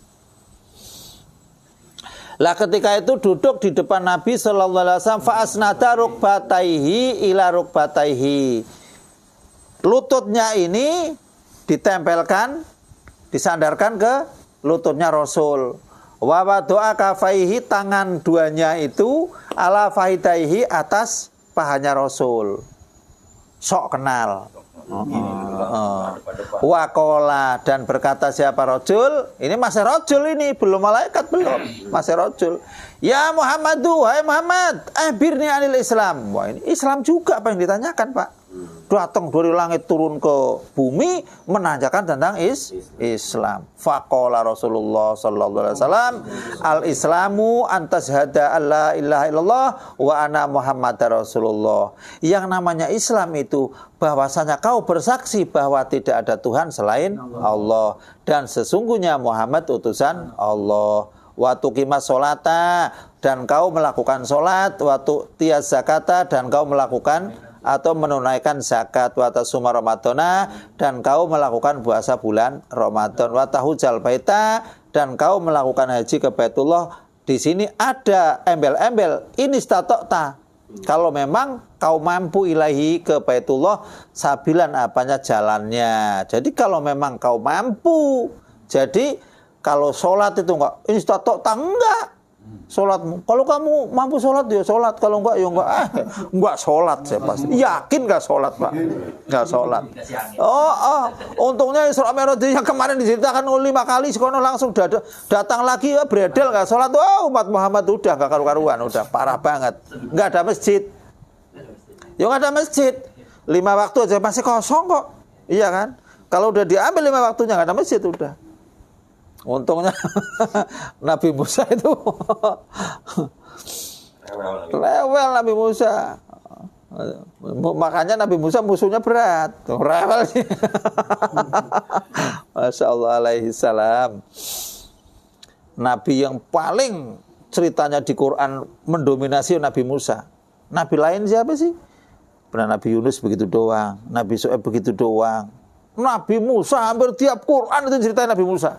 Lah ketika itu duduk di depan Nabi sallallahu alaihi wasallam, fa asnada rukbataihi ila rukbataihi, lututnya ini ditempelkan, disandarkan ke lututnya Rasul. Wa wadu'a kafaihi, tangan duanya itu ala fahidaihi, atas pahanya Rasul. Sok kenal. Wakola, dan berkata siapa rajul, ini masih rajul, ini belum malaikat, belum, masih rajul. Ya Muhammadu, hai Muhammad, birni anil Islam. Wah, ini Islam juga apa yang ditanyakan Pak. Datang dari langit turun ke bumi menanyakan tentang Islam. Faqala Rasulullah sallallahu alaihi wasallam, al-Islamu antashhada alla ilaha illallah wa ana Muhammadar Rasulullah. Yang namanya Islam itu bahwasanya kau bersaksi bahwa tidak ada Tuhan selain Allah dan sesungguhnya Muhammad utusan Allah. Wa tuqimas sholata, dan kau melakukan salat, wa tu'tiyaz zakata, dan kau melakukan atau menunaikan zakat, wa tasuma ramadana, dan kau melakukan puasa bulan Ramadan, wa tahujjal baita, dan kau melakukan haji ke Baitullah. Di sini ada embel-embel ini statokta, kalau memang kau mampu ilahi ke Baitullah sabilan, apanya jalannya. Jadi kalau memang kau mampu, jadi kalau sholat itu enggak ini statokta, enggak. Sholatmu, kalau kamu mampu sholat ya sholat, kalau enggak ya enggak sholat. Saya pasti yakin enggak sholat Pak, enggak sholat. Untungnya Isra Mi'raj yang kemarin diceritakan 5 kali, sekono langsung datang lagi ya beredel enggak sholat. Umat Muhammad udah enggak karu-karuan, udah parah banget, enggak ada masjid. Ya enggak ada masjid, 5 waktu aja masih kosong kok, iya kan? Kalau udah diambil 5 waktunya enggak ada masjid udah. Untungnya Nabi Musa itu rewel Nabi Musa. Makanya Nabi Musa musuhnya berat. Rewel sih. Masya Allah alaihi salam. Nabi yang paling ceritanya di Quran mendominasi Nabi Musa. Nabi lain siapa sih? Pernah Nabi Yunus begitu doang, Nabi Shu'aib begitu doang. Nabi Musa hampir tiap Quran itu cerita Nabi Musa.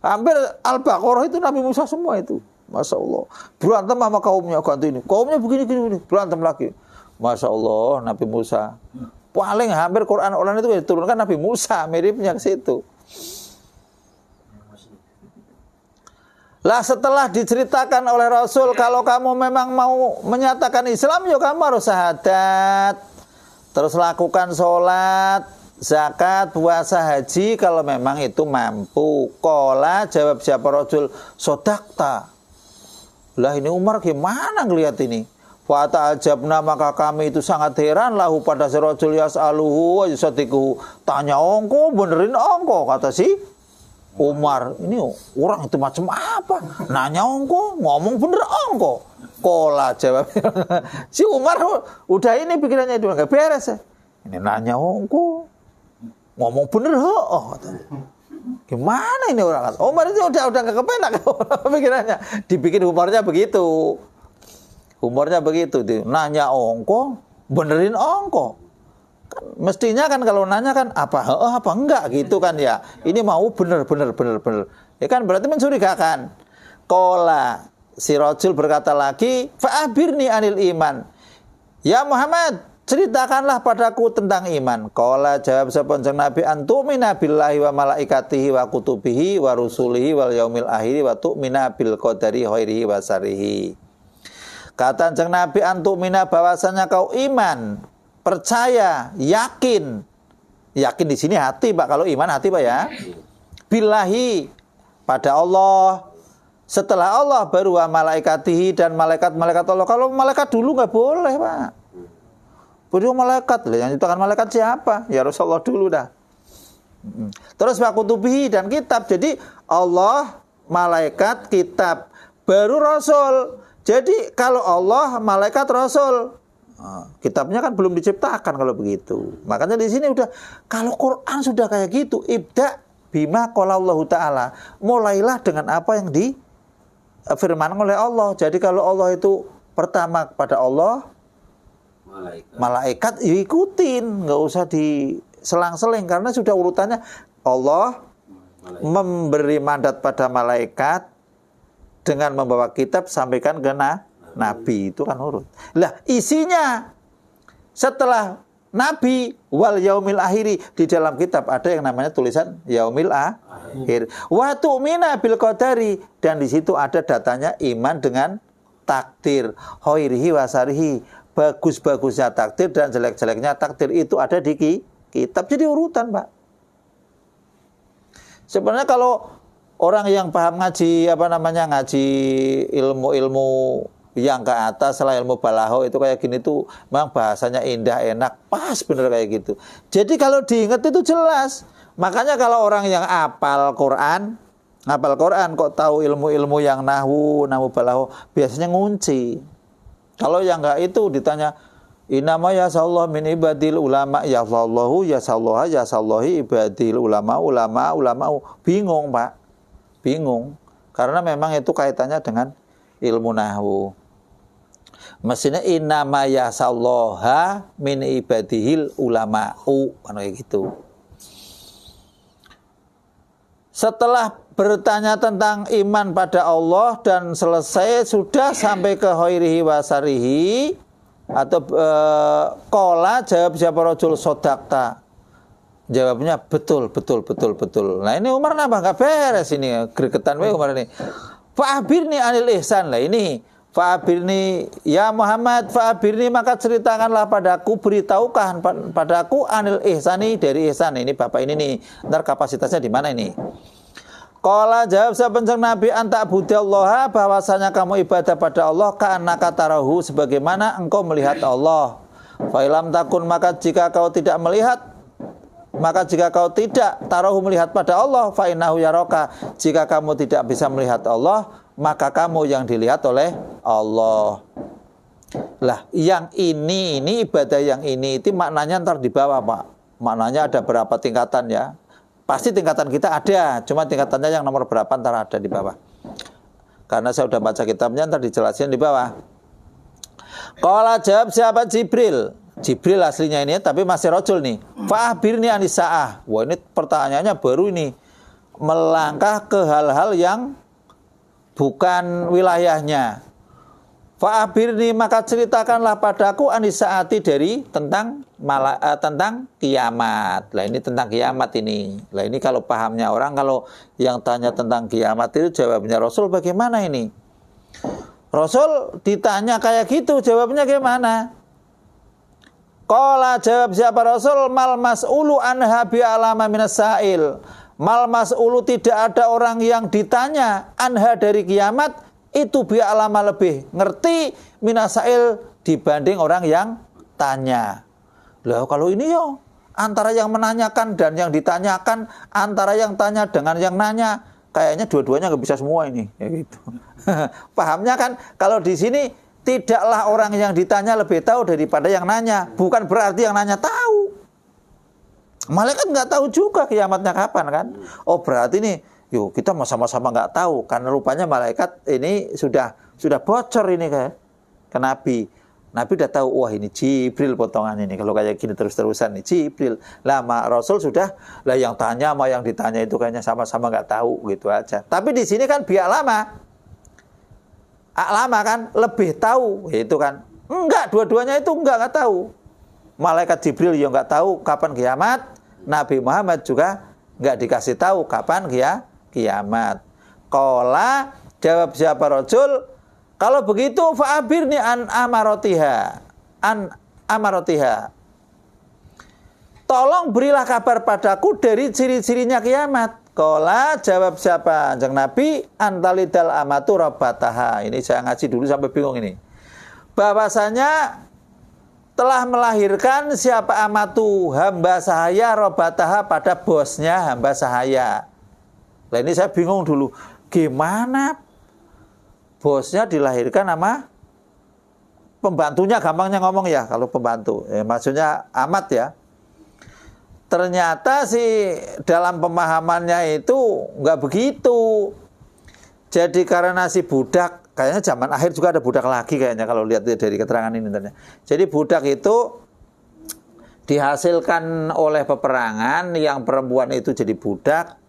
Hampir Al-Baqarah itu Nabi Musa semua itu. Masya Allah. Berantem sama kaumnya ganti ini. Kaumnya begini, berantem lagi. Masya Allah, Nabi Musa. Paling hampir Quran orang itu diturunkan Nabi Musa, miripnya ke situ. Lah setelah diceritakan oleh Rasul, kalau kamu memang mau menyatakan Islam, ya kamu harus syahadat. Terus lakukan sholat, zakat, puasa, haji, kalau memang itu mampu. Qala, jawab siapa Rasul, sodakta. Lah ini Umar gimana ngelihat ini? Fata ajabna, maka kami itu sangat heran lahu pada si Rasul yas'aluhu wa yusadiquhu. Tanya ongko, benerin ongko, kata si Umar. Ini orang itu macam apa? Nanya ongko, ngomong bener ongko. Kola jawab. Si Umar udah ini pikirannya itu nggak beres ya. Ini nanya ongko, ngomong bener oh. Gimana ini orang? Umar itu udah nggak kepenak pikirannya. Dibikin humornya begitu. Humornya begitu. Nanya ongko, benerin ongko. Mestinya kan kalau nanya kan apa enggak gitu kan ya. Ini mau bener. Ya kan berarti mencurigakan. Qala, si Rasul berkata lagi, fa'abirni anil iman. Ya Muhammad, ceritakanlah padaku tentang iman. Qala, jawab sapa Nabi, antumina billahi wa malaikatihi wa kutubihi wa rusulihi wal yaumil akhiri wa tu'mina bil qadari khairihi wa syarrihi. Kata Nabi, antumina bahwasanya kau iman, percaya, yakin. Yakin di sini hati, Pak. Kalau iman hati, Pak ya. Billahi, pada Allah. Setelah Allah baru wa malaikatihi dan malaikat-malaikat Allah. Kalau malaikat dulu nggak boleh, Pak. Baru malaikat. Yang diciptakan malaikat siapa? Ya Rasulullah dulu dah. Terus wa kutubihi dan kitab. Jadi Allah, malaikat, kitab, baru Rasul. Jadi kalau Allah, malaikat, Rasul. Kitabnya kan belum diciptakan kalau begitu. Makanya di sini udah kalau Quran sudah kayak gitu, ibda bima qala Allah Ta'ala. Mulailah dengan apa yang difirmankan oleh Allah. Jadi kalau Allah itu pertama kepada Allah, malaikat ya ikutin, nggak usah diselang-seling karena sudah urutannya Allah memberi mandat pada malaikat dengan membawa kitab sampaikan ke Nabi, itu kan urut. Lah isinya setelah Nabi wal yaumil akhiri, di dalam kitab ada yang namanya tulisan yaumil akhir. Wa tu'mina bil qadari, dan di situ ada datanya iman dengan takdir. Khairihi wa syarrihi, bagus-bagusnya takdir dan jelek-jeleknya takdir itu ada di kitab. Jadi urutan, Pak. Sebenarnya kalau orang yang paham ngaji ngaji ilmu-ilmu yang ke atas setelah ilmu balaghah itu kayak gini tuh memang bahasanya indah, enak, pas bener kayak gitu. Jadi kalau diingat itu jelas. Makanya kalau orang yang hafal Quran kok tahu ilmu-ilmu yang nahwu balaghah, biasanya ngunci. Kalau yang enggak itu ditanya inama ya sallallahu min ibadil ulama ya sallallahu ya sallahi ibadil ulama bingung, Pak. Bingung karena memang itu kaitannya dengan ilmu nahwu. Mestinya innama yasallaha min ibadihil ulama'u, kayak gitu. Setelah bertanya tentang iman pada Allah dan selesai sudah sampai ke khairihi wa syarrihi atau qala, jawab siapa Rasul sodakta. Jawabnya betul. Nah ini Umar nambah nggak beres ini, gregetan we Umar ini. Fa'abirni anil ihsan, lah ini. Fa'abirni ya Muhammad, fa'abirni maka ceritakanlah padaku, beritahukan padaku anil ihsani, dari ihsan. Ini Bapak ini nih, ntar kapasitasnya di mana ini? Qala, jawab sahabat Nabi, anta budallaha, bahwasanya kamu ibadah pada Allah ka'annaka tarahu, sebagaimana engkau melihat Allah. Fa ilam takun, maka jika kau tidak tarahu melihat pada Allah, fa innahu yaraka, jika kamu tidak bisa melihat Allah, maka kamu yang dilihat oleh Allah. Lah, yang ini ibadah yang ini itu maknanya ntar di bawah, Pak. Maknanya ada berapa tingkatan ya? Pasti tingkatan kita ada, cuma tingkatannya yang nomor berapa ntar ada di bawah. Karena saya udah baca kitabnya, ntar dijelasin di bawah. Qala jawab siapa? Jibril. Jibril aslinya ini, tapi masih rojul nih. Fa'ahbirni anisa'ah. Wah, ini pertanyaannya baru ini. Melangkah ke hal-hal yang bukan wilayahnya. Fa'abirni, maka ceritakanlah padaku anisaati dari tentang kiamat. Lah ini tentang kiamat ini. Lah ini kalau pahamnya orang, kalau yang tanya tentang kiamat itu jawabnya Rasul bagaimana ini? Rasul ditanya kayak gitu, jawabnya gimana? Qala, jawab siapa Rasul? Mal mas'ulu anha bi'alama minas sa'il. Mal mas'ulu, tidak ada orang yang ditanya anha dari kiamat itu bi'alama lebih ngerti minasail dibanding orang yang tanya. Lah kalau ini yo antara yang menanyakan dan yang ditanyakan, antara yang tanya dengan yang nanya, kayaknya dua-duanya nggak bisa semua ini, ya gitu. Pahamnya kan kalau di sini tidaklah orang yang ditanya lebih tahu daripada yang nanya, bukan berarti yang nanya tahu. Malaikat nggak tahu juga kiamatnya kapan kan? Oh berarti nih, yuk kita sama-sama nggak tahu karena rupanya malaikat ini sudah bocor ini kan ke Nabi. Nabi udah tahu, wah ini Jibril potongan ini kalau kayak gini terus-terusan nih Jibril. Lama Rasul sudah lah yang tanya sama yang ditanya itu kayaknya sama-sama nggak tahu gitu aja. Tapi di sini kan biar lama kan lebih tahu itu kan. Enggak, dua-duanya itu nggak tahu. Malaikat Jibril yang nggak tahu kapan kiamat, Nabi Muhammad juga nggak dikasih tahu kapan kiamat. Qala, jawab siapa Rasul? Kalau begitu fa'abirni an amarotiha. Tolong berilah kabar padaku dari ciri-cirinya kiamat. Qala, jawab siapa? Kanjeng Nabi, antalidal amatu rabbataha. Ini saya ngaji dulu sampai bingung ini. Bahwasanya telah melahirkan siapa amatu, hamba sahaya, robataha, pada bosnya hamba sahaya. Nah ini saya bingung dulu, gimana bosnya dilahirkan sama pembantunya, gampangnya ngomong ya kalau pembantu, maksudnya amat ya. Ternyata sih dalam pemahamannya itu nggak begitu. Jadi karena si budak, kayaknya zaman akhir juga ada budak lagi kayaknya kalau lihat dari keterangan ini. Jadi budak itu dihasilkan oleh peperangan, yang perempuan itu jadi budak.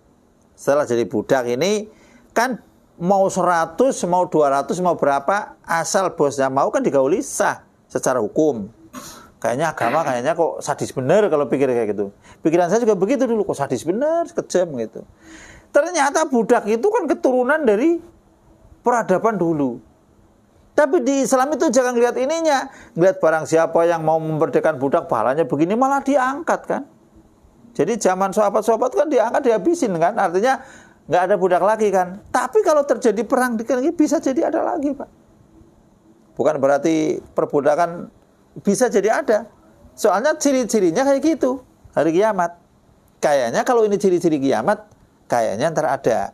Setelah jadi budak ini kan mau 100, mau 200, mau berapa, asal bosnya mau kan digauli sah secara hukum. Kayaknya agama kayaknya kok sadis bener kalau pikir kayak gitu. Pikiran saya juga begitu dulu, kok sadis bener, kejam gitu. Ternyata budak itu kan keturunan dari peradaban dulu. Tapi di Islam itu jangan lihat ininya, lihat barang siapa yang mau memerdekakan budak pahalanya begini, malah diangkat kan. Jadi zaman sahabat-sahabat kan diangkat, dihabisin kan, artinya nggak ada budak lagi kan. Tapi kalau terjadi perang bisa jadi ada lagi Pak. Bukan berarti perbudakan bisa jadi ada. Soalnya ciri-cirinya kayak gitu hari kiamat. Kayaknya kalau ini ciri-ciri kiamat, kayaknya ntar ada.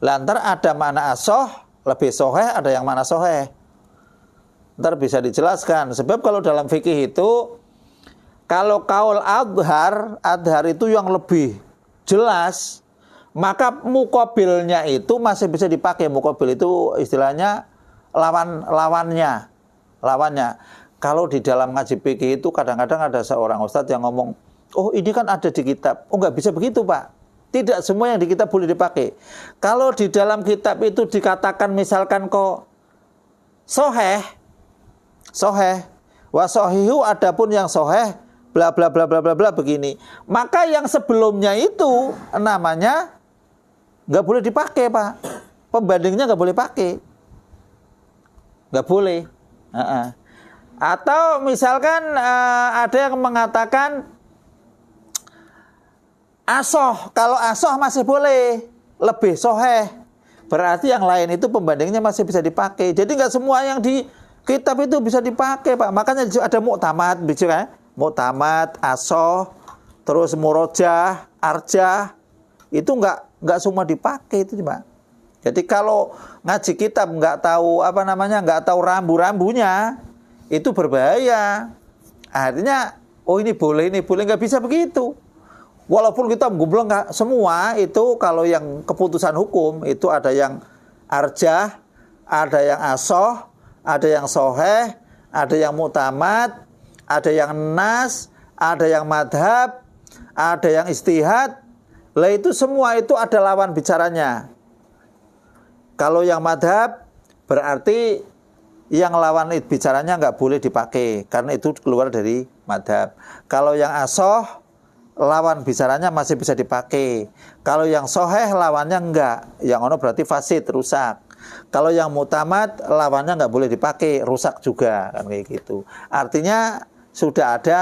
Lantar ada mana asoh, lebih soheh, ada yang mana soheh. Ntar bisa dijelaskan. Sebab kalau dalam fikih itu, kalau kaul adhar itu yang lebih jelas, maka mukobilnya itu masih bisa dipakai. Mukobil itu istilahnya lawannya. Kalau di dalam ngaji fikih itu kadang-kadang ada seorang ustadz yang ngomong, oh ini kan ada di kitab. Oh nggak bisa begitu Pak. Tidak semua yang di kitab boleh dipakai. Kalau di dalam kitab itu dikatakan misalkan kok soheh, wa sohihu, adapun yang soheh, bla bla bla bla bla bla begini. Maka yang sebelumnya itu namanya nggak boleh dipakai Pak. Pembandingnya nggak boleh pakai, nggak boleh. Atau misalkan ada yang mengatakan asoh, kalau asoh masih boleh, lebih soheh, berarti yang lain itu pembandingnya masih bisa dipakai. Jadi nggak semua yang di kitab itu bisa dipakai Pak. Makanya ada muktamad, kan? Muktamad, asoh, terus murojah, arjah, itu nggak semua dipakai itu Pak. Jadi kalau ngaji kitab nggak tahu nggak tahu rambu-rambunya, itu berbahaya. Artinya, oh ini boleh nggak bisa begitu. Walaupun kita gumbleng semua itu, kalau yang keputusan hukum itu ada yang arjah, ada yang asoh, ada yang soheh, ada yang mu'tamad, ada yang nas, ada yang madhab, ada yang istihad. Lah itu semua itu ada lawan bicaranya. Kalau yang madhab berarti yang lawan bicaranya nggak boleh dipakai karena itu keluar dari madhab. Kalau yang asoh lawan bicaranya masih bisa dipakai. Kalau yang soheh lawannya enggak, yang ono berarti fasid, rusak. Kalau yang mu'tamad lawannya nggak boleh dipakai, rusak juga kan kayak gitu. Artinya sudah ada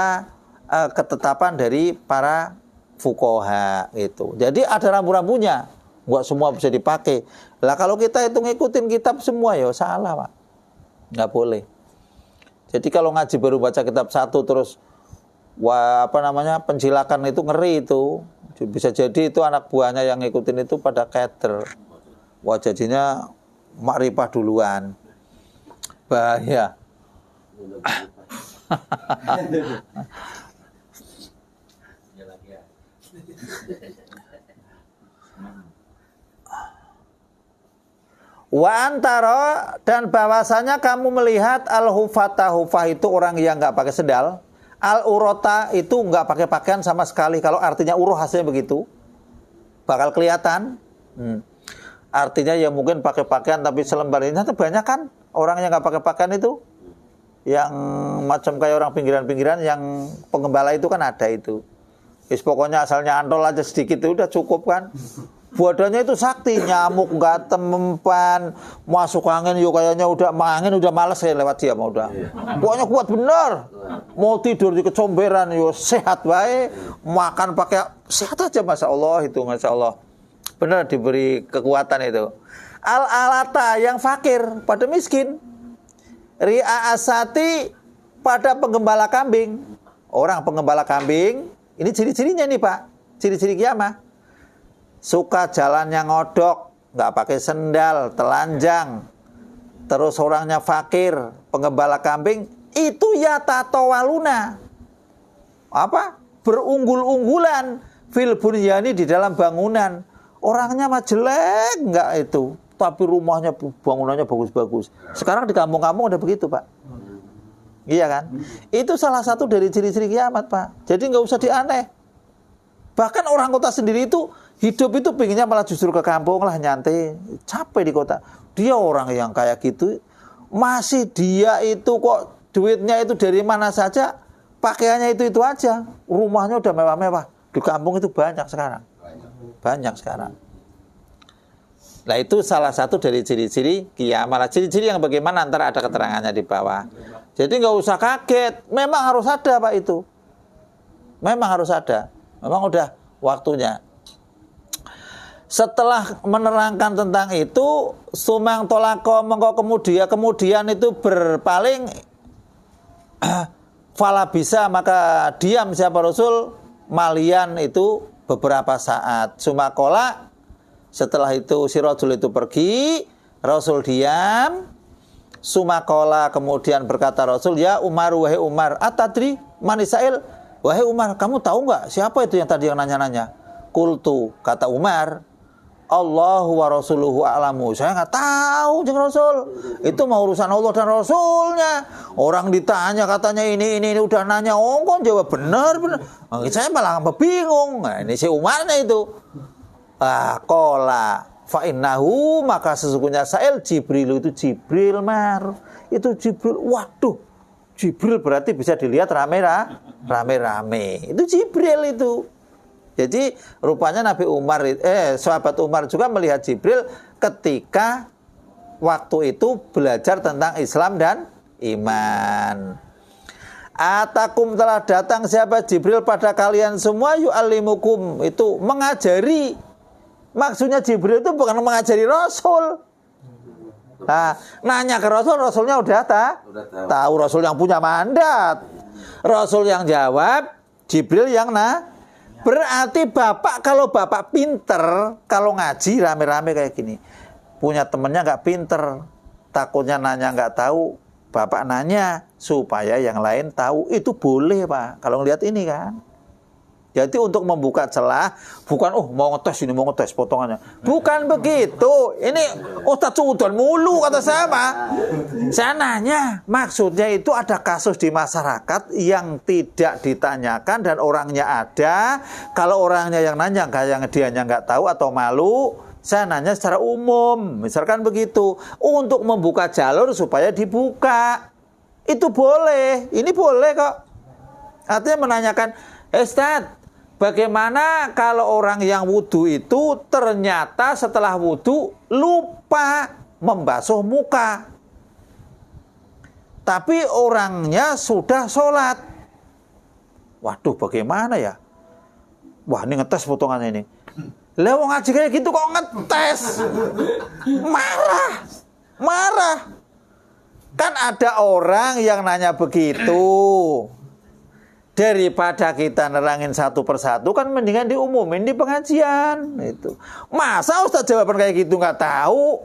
ketetapan dari para fuqaha gitu. Jadi ada rambu-rambunya, nggak semua bisa dipakai. Lah kalau kita itu ngikutin kitab semua ya salah, Pak. Nggak boleh. Jadi kalau ngaji baru baca kitab satu terus pencilakan itu ngeri itu. Bisa jadi itu anak buahnya yang ngikutin itu pada keder. Wah jadinya makrifah duluan. Bahaya. Wa antara, dan bahwasanya kamu melihat al-hufata, hufah itu orang yang nggak pakai sendal, al-urota itu nggak pakai pakaian sama sekali. Kalau artinya uruh hasilnya begitu, bakal kelihatan. Artinya ya mungkin pakai pakaian tapi selembar ini. Banyak kan orang yang nggak pakai pakaian itu, yang macam kayak orang pinggiran-pinggiran, yang penggembala itu kan ada itu. Pokoknya asalnya antol aja sedikit itu udah cukup kan. Badannya itu sakti, nyamuk nggak tempan, masuk angin yuk kayaknya udah angin udah males saya lewat dia mau udah. Pokoknya kuat bener. Mau tidur di kecomberan yuk sehat baik, makan pakai sehat aja, masya Allah itu, masya Allah. Bener diberi kekuatan itu. Al-alata yang fakir pada miskin, ri'a asati pada penggembala kambing. Orang penggembala kambing ini ciri-cirinya nih Pak, ciri-ciri kiamah. Suka jalannya ngodok, nggak pakai sendal, telanjang. Terus orangnya fakir, penggembala kambing, itu ya tatawaluna. Apa? Berunggul-unggulan fil bunyani, di dalam bangunan. Orangnya mah jelek nggak itu, tapi rumahnya bangunannya bagus-bagus. Sekarang di kampung-kampung ada begitu Pak. Iya kan? Itu salah satu dari ciri-ciri kiamat Pak. Jadi nggak usah dianeh. Bahkan orang kota sendiri itu hidup itu pengennya malah justru ke kampung lah, nyantai, capek di kota. Dia orang yang kayak gitu, masih dia itu kok duitnya itu dari mana saja, pakaiannya itu aja, rumahnya udah mewah-mewah. Di kampung itu banyak sekarang, banyak sekarang. Nah itu salah satu dari ciri-ciri kiamat. Ciri-ciri yang bagaimana antara ada keterangannya di bawah. Jadi nggak usah kaget, memang harus ada Pak itu, memang harus ada, memang udah waktunya. Setelah menerangkan tentang itu, sumang tolako mengko kemudian itu berpaling, fala bisa, maka diam siapa Rasul malian itu beberapa saat. Sumakola, setelah itu si Rasul itu pergi, Rasul diam. Sumakola, kemudian berkata Rasul, ya Umar, wahai Umar, atadri manisail, wahai Umar, kamu tahu nggak siapa itu yang tadi yang nanya-nanya? Kultu, kata Umar, Allahu wa rasuluhu a'lamu. Saya nggak tahu jeung Rasul. Itu mau urusan Allah dan Rasulnya. Orang ditanya katanya ini udah nanya, oh kok jawab benar. Saya malah bingung. Nah, ini si Umarnya itu. Qala fa innahu, maka sesungguhnya Sa'il Jibril, itu Jibril Mar. Itu Jibril. Waduh. Jibril berarti bisa dilihat rame-rame. Itu Jibril itu. Jadi rupanya Nabi Umar, sahabat Umar juga melihat Jibril ketika waktu itu belajar tentang Islam dan iman. Atakum, telah datang siapa Jibril pada kalian semua, yu'allimukum, itu mengajari. Maksudnya Jibril itu bukan mengajari Rasul. Nah, nanya ke Rasul, Rasulnya udah tahu, Rasul yang punya mandat. Rasul yang jawab, Jibril yang berarti bapak, kalau bapak pinter, kalau ngaji rame-rame kayak gini, punya temennya nggak pinter, takutnya nanya nggak tahu, bapak nanya supaya yang lain tahu, itu boleh Pak. Kalau ngelihat ini kan, Jadi untuk membuka celah, bukan mau ngetes potongannya. Bukan begitu. Ini Ustaz Udon mulu kata sama. Saya nanya, maksudnya itu ada kasus di masyarakat yang tidak ditanyakan dan orangnya ada. Kalau orangnya yang nanya, yang dianya nggak tahu atau malu, saya nanya secara umum. Misalkan begitu. Untuk membuka jalur supaya dibuka. Itu boleh. Ini boleh kok. Artinya menanyakan, Ustaz, bagaimana kalau orang yang wudhu itu ternyata setelah wudhu lupa membasuh muka. Tapi orangnya sudah sholat. Waduh, bagaimana ya? Wah, ini ngetes potongannya ini. Lah wong ngaji kayak gitu kok ngetes? Marah. Kan ada orang yang nanya begitu. Daripada kita nerangin satu persatu kan mendingan diumumin di pengajian itu. Masa Ustaz jawaban kayak gitu nggak tahu?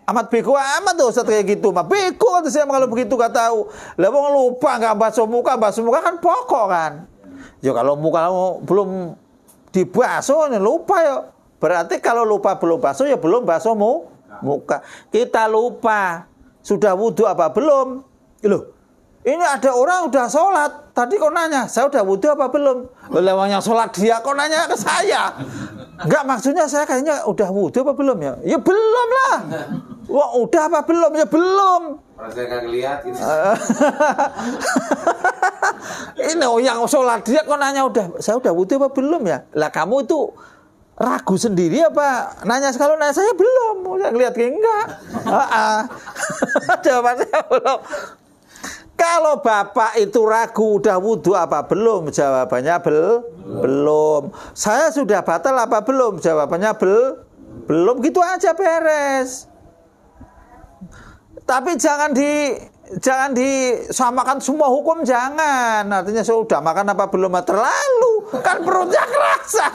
Amat bego amat tuh Ustaz kayak gitu mah. Bego kan saya kalau begitu nggak tahu. Lah wong lupa nggak basuh muka kan pokok kan. Ya kalau muka belum dibasuh lupa ya. Berarti kalau lupa belum basuh ya belum basuh muka. Kita lupa sudah wudhu apa belum? Loh, ini ada orang udah sholat. Tadi kok nanya, saya udah wudhu apa belum? Lewang yang sholat dia kok nanya ke saya? Enggak, maksudnya saya kayaknya udah wudhu apa belum ya? Ya belum lah. Wah, udah apa belum? Ya belum. Saya kagak lihat gitu. Ini yang sholat dia kok nanya saya udah wudhu apa belum ya? Lah kamu itu ragu sendiri apa? Kalau nanya saya belum. Saya ngeliat enggak. Jawaban saya belum. Kalau bapak itu ragu udah wudhu apa belum? Jawabannya belum. Saya sudah batal apa belum? Jawabannya belum. Gitu aja beres. Tapi jangan disamakan semua hukum, jangan. Artinya sudah makan apa belum terlalu. Kan perutnya kerasa.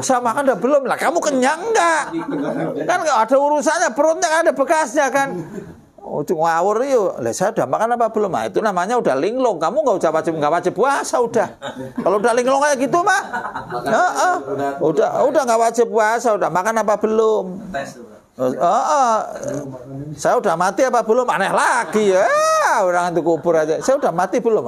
Saya makan udah belum lah. Kamu kenyang enggak? Kan enggak ada urusannya, perutnya kan ada bekasnya kan. Ngawur yuk. Lah saya udah makan apa belum? Nah, itu namanya udah linglung. Kamu enggak wajib puasa udah. Kalau udah linglung kayak gitu mah. Udah enggak wajib puasa, udah makan apa belum? Saya udah mati apa belum? Aneh lagi ya. Orang itu kubur aja. Saya udah mati belum?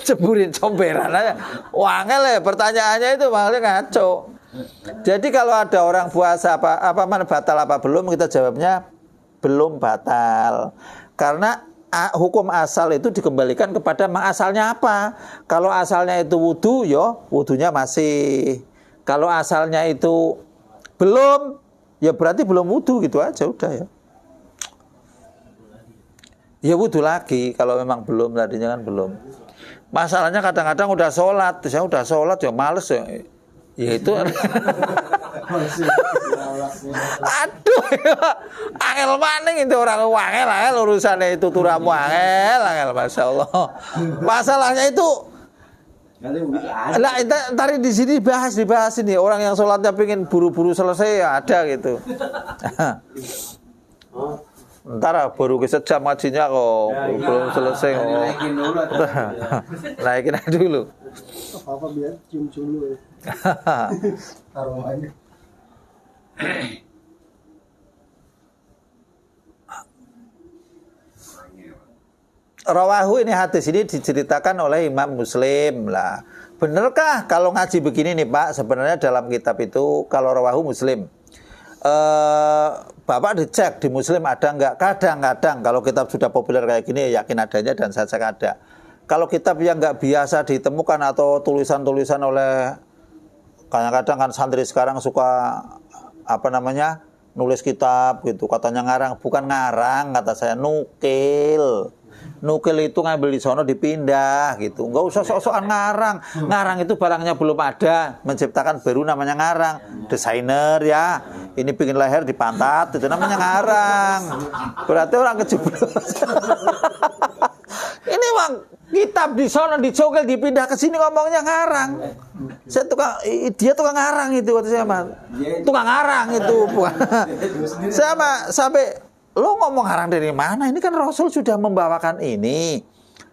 Ceburin comberan aja. Wangel ya pertanyaannya itu malah ngaco. Jadi kalau ada orang puasa apa batal apa belum, kita jawabnya belum batal. Karena hukum asal itu dikembalikan kepada asalnya apa. Kalau asalnya itu wudhu, wudhunya masih. Kalau asalnya itu belum, ya berarti belum wudhu gitu aja udah ya. Ya wudhu lagi kalau memang belum, tadinya kan belum. Masalahnya kadang-kadang udah sholat, saya udah sholat ya males ya. Ya itu. Aduh, angel maning itu orang angel urusannya itu turamu angel, masya Allah. Masalahnya itu. Nah, tadi di sini dibahas ini orang yang sholatnya pengen buru-buru selesai ya ada gitu. Ntar baru sejam ngajinya kok belum selesai kok. Naikin aja dulu. Apa biar cium-cium dulu ya. Aromanya. Rawahu ini hadis ini diceritakan oleh Imam Muslim lah. Benarkah kalau ngaji begini nih Pak? Sebenarnya dalam kitab itu kalau rawahu Muslim, Bapak dicek di Muslim ada nggak? Kadang-kadang kalau kitab sudah populer kayak gini yakin adanya dan saya cek ada. Kalau kitab yang nggak biasa ditemukan atau tulisan-tulisan oleh kadang-kadang kan santri sekarang suka nulis kitab gitu, katanya ngarang, bukan ngarang kata saya, nukil itu ngambil di sono dipindah gitu. Enggak usah sok-sokan ngarang. Ngarang itu barangnya belum ada, menciptakan baru namanya ngarang. Desainer ya. Ini bikin leher di pantat itu namanya ngarang. Berarti orang kejeblos. Ini bang kitab di sono dicokil dipindah ke sini ngomongnya ngarang. Dia tukang ngarang itu kata saya mah. Tukang ngarang itu bukan. Saya mah sampai lo ngomong ngarang dari mana? Ini kan Rasul sudah membawakan ini.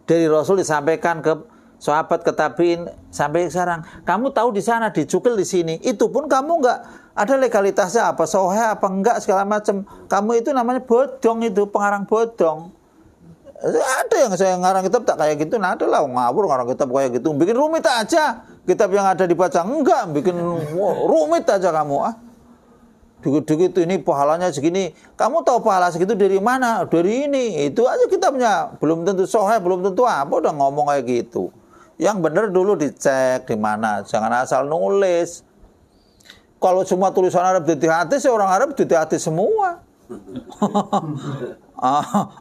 Dari Rasul disampaikan ke sahabat, ke tabiin sampai sekarang. Kamu tahu di sana dicukil di sini. Itu pun kamu nggak ada legalitasnya apa sahih apa enggak segala macam. Kamu itu namanya bodong, itu pengarang bodong. Ada yang saya ngarang kitab tak kayak gitu, nah ada lah ngawur ngarang kitab kayak gitu, bikin rumit aja kitab yang ada dibaca, enggak bikin rumit aja kamu dikit-dikit ini pahalanya segini, kamu tahu pahala segitu dari mana? Dari ini, itu aja kitabnya, belum tentu sahih, belum tentu apa, udah ngomong kayak gitu. Yang benar dulu dicek di mana, jangan asal nulis. Kalau semua tulisan Arab di hati, orang Arab di hati semua.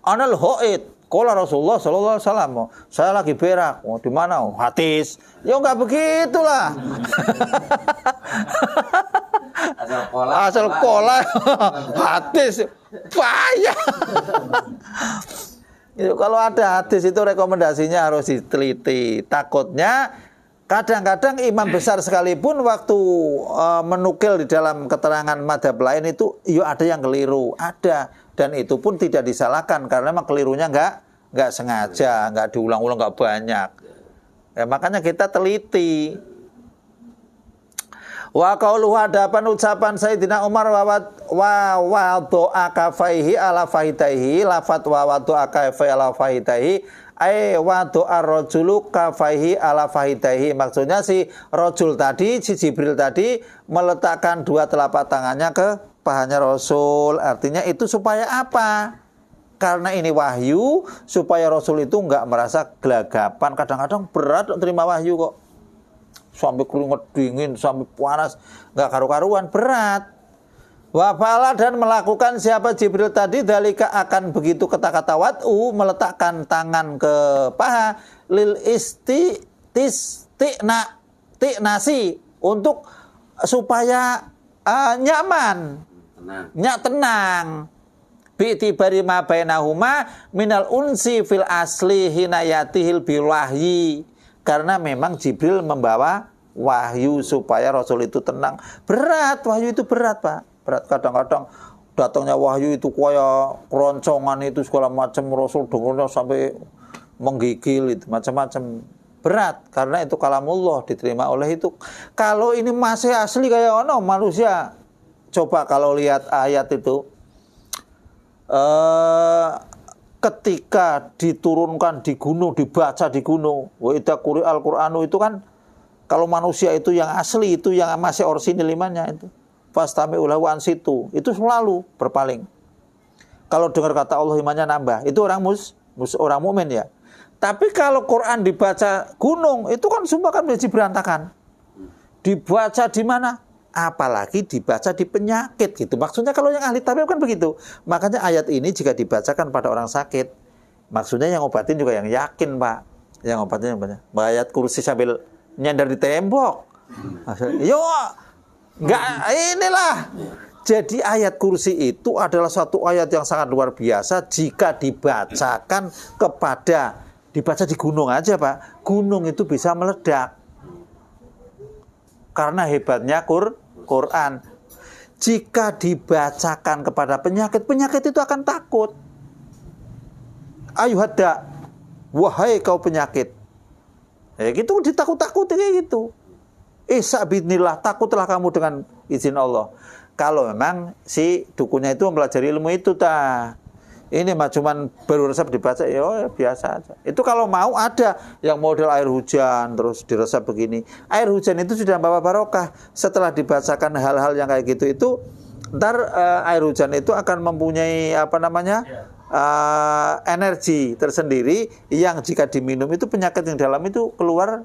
Anal hoid. Qala Rasulullah sallallahu alaihi wasallam, saya lagi berak. Oh, di mana? Oh, hadis. Ya enggak begitulah. Asal kola hadis. Payah. Itu kalau ada hadis itu rekomendasinya harus diteliti. Takutnya kadang-kadang imam besar sekalipun waktu menukil di dalam keterangan madhab lain itu ya ada yang keliru, ada. Dan itu pun tidak disalahkan karena memang kelirunya nggak sengaja, nggak diulang-ulang, nggak banyak. Ya, makanya kita teliti. Wa qauluhu hadapan ucapan Sayyidina Umar wa doa kafaihi ala fahitaihi, lafat wa doa kafaihi ala fahitaihi, wa doa rajulu kafaihi ala fahitaihi. Maksudnya si rajul tadi, si Jibril tadi meletakkan dua telapak tangannya ke pahanya Rasul. Artinya itu supaya apa? Karena ini wahyu, supaya Rasul itu enggak merasa gelagapan. Kadang-kadang berat terima wahyu kok. Sampai keringat dingin, sampai panas, enggak karu-karuan, berat. Wafala dan melakukan siapa Jibril tadi, dalika akan begitu kata-kata wat'u, meletakkan tangan ke paha, lil tiknasi, untuk supaya nyaman. Tenang. Bi'tibari ma bainahuma minal unsi fil asli hinayatihil biwahyi. Karena memang Jibril membawa wahyu supaya Rasul itu tenang. Berat, wahyu itu berat, Pak. Berat kadang-kadang datangnya wahyu itu kayak keroncongan itu segala macam, Rasul dengarnya sampai menggigil itu macam-macam. Berat karena itu kalamullah diterima oleh itu. Kalau ini masih asli kayak manusia, coba kalau lihat ayat itu, ketika diturunkan di gunung, dibaca di gunung, wa idza quri'al Qur'anu, itu kan kalau manusia itu yang asli, itu yang masih orisinil imannya itu, fastami'u lahu ansitu, itu selalu berpaling. Kalau dengar kata Allah imannya nambah, itu orang orang mukmin ya. Tapi kalau Quran dibaca gunung, itu kan semua kan menjadi berantakan. Dibaca di mana? Apalagi dibaca di penyakit gitu. Maksudnya kalau yang ahli tabib kan begitu. Makanya ayat ini jika dibacakan pada orang sakit, maksudnya yang obatin juga yang yakin, Pak. Yang obatin yang banyak. Ayat kursi sambil nyandar di tembok. Yo, enggak, inilah. Jadi ayat kursi itu adalah satu ayat yang sangat luar biasa jika dibacakan dibaca di gunung aja, Pak. Gunung itu bisa meledak. Karena hebatnya Quran. Jika dibacakan kepada penyakit itu akan takut. Ayuhadda, wahai kau penyakit. Ya gitu, ditakut-takuti kayak gitu. Isabidnillah, takutlah kamu dengan izin Allah. Kalau memang si dukunnya itu mempelajari ilmu itu ini mah cuman baru resep dibaca, ya biasa aja. Itu kalau mau ada yang model air hujan terus diresep begini. Air hujan itu sudah membawa barokah. Setelah dibacakan hal-hal yang kayak gitu itu, ntar air hujan itu akan mempunyai energi tersendiri yang jika diminum itu penyakit yang dalam itu keluar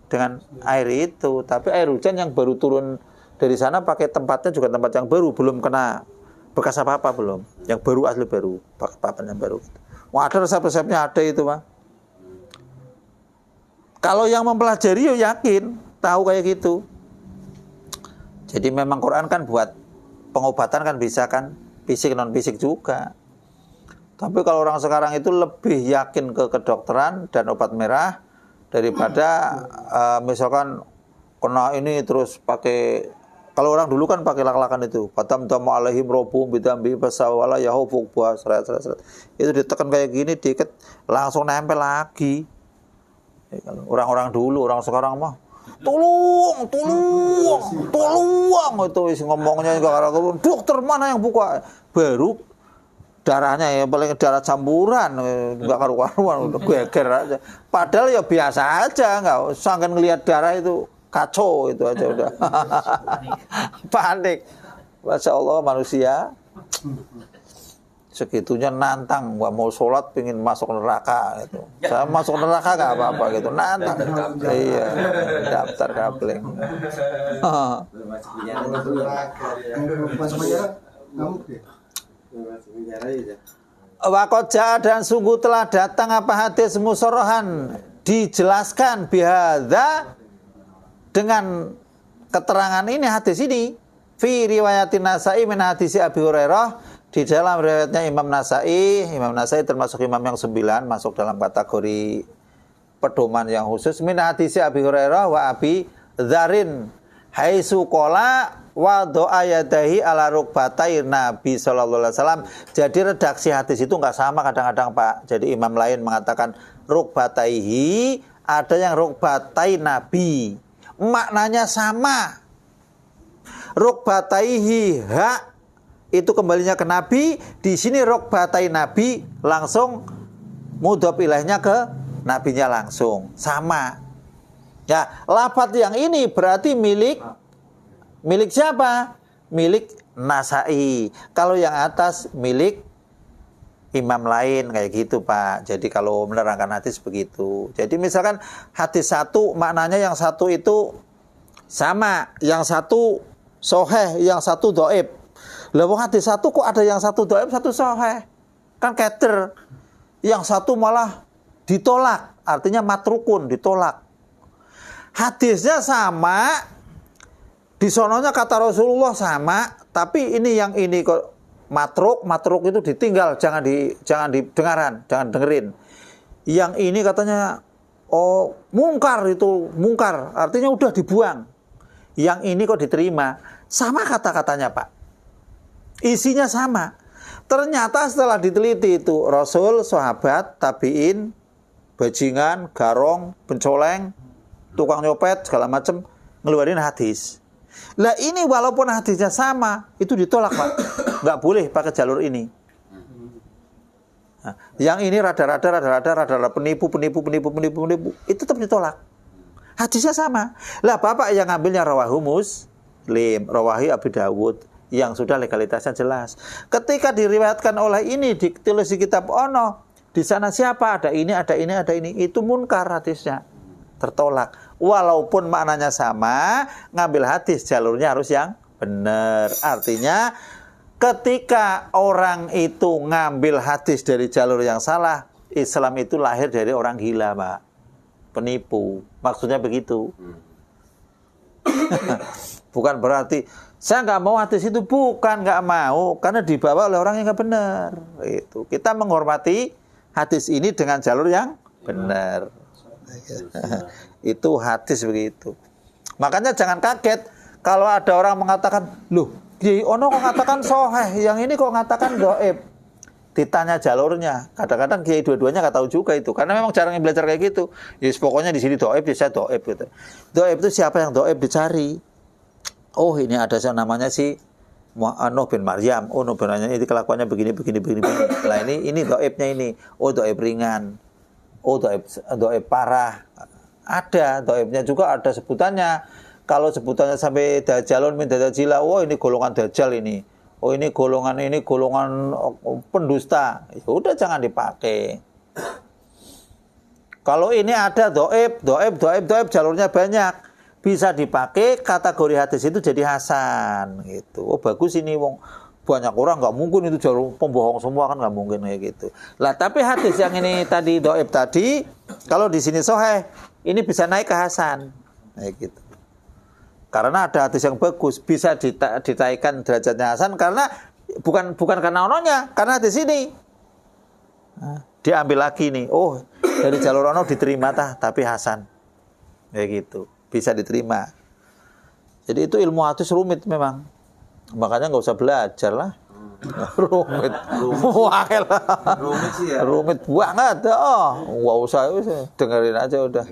dengan air itu. Tapi air hujan yang baru turun dari sana pakai tempatnya juga tempat yang baru, belum kena bekas apa-apa belum. Yang baru, asli baru, papan yang baru. Wah, ada resep-resepnya ada itu, Pak. Kalau yang mempelajari yo yakin, tahu kayak gitu. Jadi memang Quran kan buat pengobatan kan bisa kan, fisik non fisik juga. Tapi kalau orang sekarang itu lebih yakin ke kedokteran dan obat merah daripada misalkan kena ini terus pakai Kalau orang dulu kan pakai lak-lakan itu. Fatam tamu alaihim robum bidambi pasawala yahufuk buah seret. Itu ditekan kayak gini, diikat langsung nempel lagi. Orang-orang dulu, orang sekarang mah tolong itu isi ngomongnya juga karena dokter mana yang buka baru darahnya ya paling darah campuran nggak karu-karuan udah geger aja. Padahal ya biasa aja, nggak usah kan ngelihat darah itu. Kacau itu aja udah. Panik. Masya Allah manusia segitunya nantang, nggak mau sholat pingin masuk neraka gitu. Saya masuk neraka nggak apa-apa gitu, nantang. Iya, daftar kapling. Wakoja dan sungguh telah datang apa hadis musorohan dijelaskan bihadza dengan keterangan ini hadis ini fi riwayatin Nasa'i min hadis Abi Hurairah di dalam riwayatnya Imam Nasa'i termasuk imam yang 9 masuk dalam kategori pedoman yang khusus min hadis Abi Hurairah wa Abi Dzarin haitsu qala wa do'a yadahi ala rukbatai Nabi sallallahu alaihi wasallam. Jadi redaksi hadis itu enggak sama kadang-kadang Pak. Jadi imam lain mengatakan rukbataihi, ada yang rukbatai Nabi. Maknanya sama. Rukbataihi ha itu kembalinya ke Nabi, di sini rukbatai Nabi langsung mudhof ilaihnya ke nabinya langsung. Sama. Ya, lafaz yang ini berarti milik siapa? Milik Nasa'i. Kalau yang atas milik imam lain kayak gitu Pak. Jadi kalau menerangkan hadis begitu. Jadi misalkan hadis satu maknanya yang satu itu sama, yang satu soheh, yang satu doib. Lah hadis satu kok ada yang satu doib, satu soheh? Kan keter. Yang satu malah ditolak, artinya matrukun, ditolak. Hadisnya sama, di sononya kata Rasulullah sama, tapi ini yang ini kok matruk itu ditinggal, jangan didengaran, jangan dengerin. Yang ini katanya mungkar, artinya udah dibuang. Yang ini kok diterima, sama kata-katanya Pak. Isinya sama. Ternyata setelah diteliti itu Rasul, sahabat, tabiin, bajingan, garong, pencoleng, tukang nyopet segala macam ngeluarin hadis. Lah ini walaupun hadisnya sama, itu ditolak Pak. Nggak boleh pakai jalur ini. Nah, yang ini rada-rada penipu, itu tetap ditolak. Hadisnya sama. Lah Bapak yang ngambilnya rawahu Muslim, rawahi Abi Dawud, yang sudah legalitasnya jelas. Ketika diriwayatkan oleh ini ditulis di kitab di sana siapa? Ada ini, itu munkar hadisnya. Tertolak. Walaupun maknanya sama, ngambil hadis jalurnya harus yang benar. Artinya ketika orang itu ngambil hadis dari jalur yang salah, Islam itu lahir dari orang gila Pak, penipu. Maksudnya begitu. Bukan berarti saya nggak mau hadis itu, bukan nggak mau, karena dibawa oleh orang yang nggak benar. Itu kita menghormati hadis ini dengan jalur yang benar. Itu hadis begitu. Makanya jangan kaget kalau ada orang mengatakan, loh, Kiai Ono kok ngatakan soheh, yang ini kok ngatakan doib. Ditanya jalurnya. Kadang-kadang Kiai dua-duanya nggak tahu juga itu, karena memang jarang belajar kayak gitu. Yes, pokoknya di sini doib, di saya doib gitu. Doib itu siapa yang doib dicari. Oh ini ada yang namanya si Nuh bin Maryam. Oh Nuh bin Maryam ini kelakuannya begini. Lah ini doibnya ini. Oh doib ringan. Oh doib parah. Ada doibnya juga, ada sebutannya. Kalau sebutannya sampai dajalun min dajjal, oh ini golongan dajjal ini. Oh ini golongan pendusta. Ya udah jangan dipakai. Kalau ini ada doib, jalurnya banyak, bisa dipakai, kategori hadis itu jadi hasan gitu. Oh bagus ini wong banyak orang, nggak mungkin itu jalur pembohong semua, kan nggak mungkin kayak gitu. Lah tapi hadis yang ini tadi doib tadi, kalau di sini soheh, ini bisa naik ke hasan kayak gitu. Karena ada hadis yang bagus bisa ditaikkan derajatnya hasan, karena bukan karena ononya, karena di sini diambil lagi nih. Oh dari jalur ono diterima tapi hasan kayak gitu, bisa diterima. Jadi itu ilmu hadis rumit memang. Makanya nggak usah belajar lah. Rumit. Wakil. Rumit sih ya. Rumit banget. Oh, nggak usah, dengerin aja udah.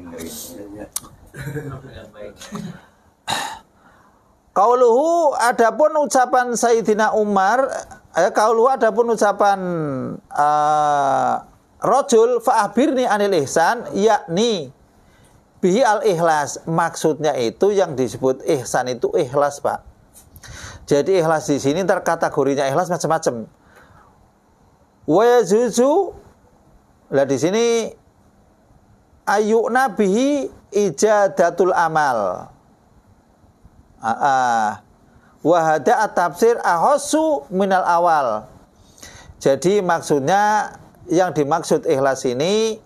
Qauluhu, adapun ucapan Sayyidina Umar, qauluhu adapun ucapan rajul fa'abirni anil ihsan, yakni bihi al-ikhlas. Maksudnya itu yang disebut ihsan itu ikhlas, Pak. Jadi ikhlas di sini terkategorinya ikhlas macam-macam. Wa yajuzu, lah di sini ayyuna bihi ijadatul amal. Wa hada at-tafsir ahassu minal awal. Jadi maksudnya yang dimaksud ikhlas ini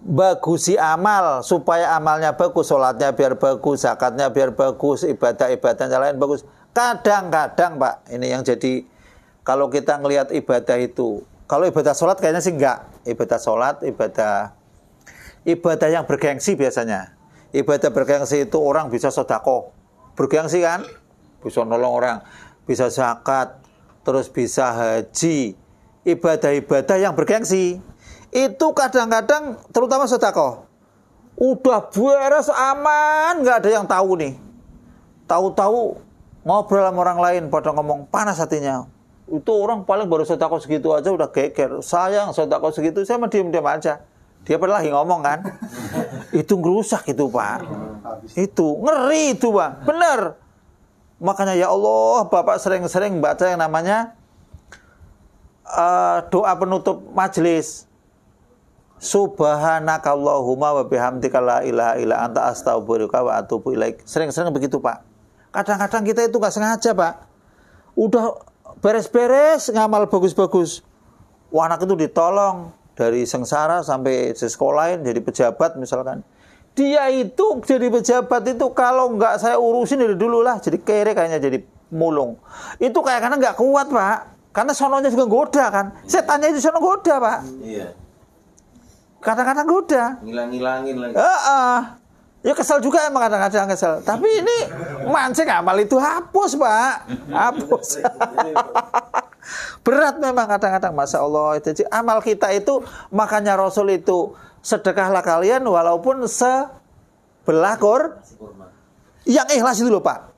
bagusi amal, supaya amalnya bagus, sholatnya biar bagus, zakatnya biar bagus, ibadah-ibadahnya lain bagus. Kadang-kadang Pak, ini yang jadi kalau kita ngelihat ibadah itu, kalau ibadah sholat kayaknya sih enggak. Ibadah sholat, ibadah yang bergengsi biasanya. Ibadah bergengsi itu orang bisa sedekah, bergengsi kan, bisa nolong orang, bisa zakat, terus bisa haji. Ibadah-ibadah yang bergengsi itu kadang-kadang, terutama sedekah, udah beres aman, nggak ada yang tahu nih. Tahu-tahu ngobrol sama orang lain, pada ngomong panas hatinya. Itu orang paling baru sedekah segitu aja udah geger. Sayang sedekah segitu, saya mah diam-diam aja. Dia padahal lagi ngomong kan. Itu ngerusak itu Pak. Itu ngeri itu Pak. Bener. Makanya ya Allah, Bapak sering-sering baca yang namanya doa penutup majelis. Subhanakallahumma wa bihamdika la ilaha illa anta astaghfiruka wa atubu ilaik. Sering-sering begitu Pak. Kadang-kadang kita itu nggak sengaja Pak. Udah beres-beres ngamal bagus-bagus. Wah, anak itu ditolong dari sengsara sampai sekolahin jadi pejabat misalkan. Dia itu jadi pejabat itu kalau nggak saya urusin dari dulu lah, jadi kere kayaknya, jadi mulung. Itu kadang-kadang nggak kuat Pak. Karena sononya juga goda kan. Setannya itu sono goda Pak. Iya. Kadang-kadang goda. Ngilang-ngilangin lagi. Ya kesel juga emang kadang-kadang kesel. Tapi ini mancing amal itu hapus Pak. Hapus. Berat memang kadang-kadang. Masya Allah. Jadi amal kita itu, makanya Rasul itu, sedekahlah kalian walaupun sebelah yang ikhlas itu loh Pak.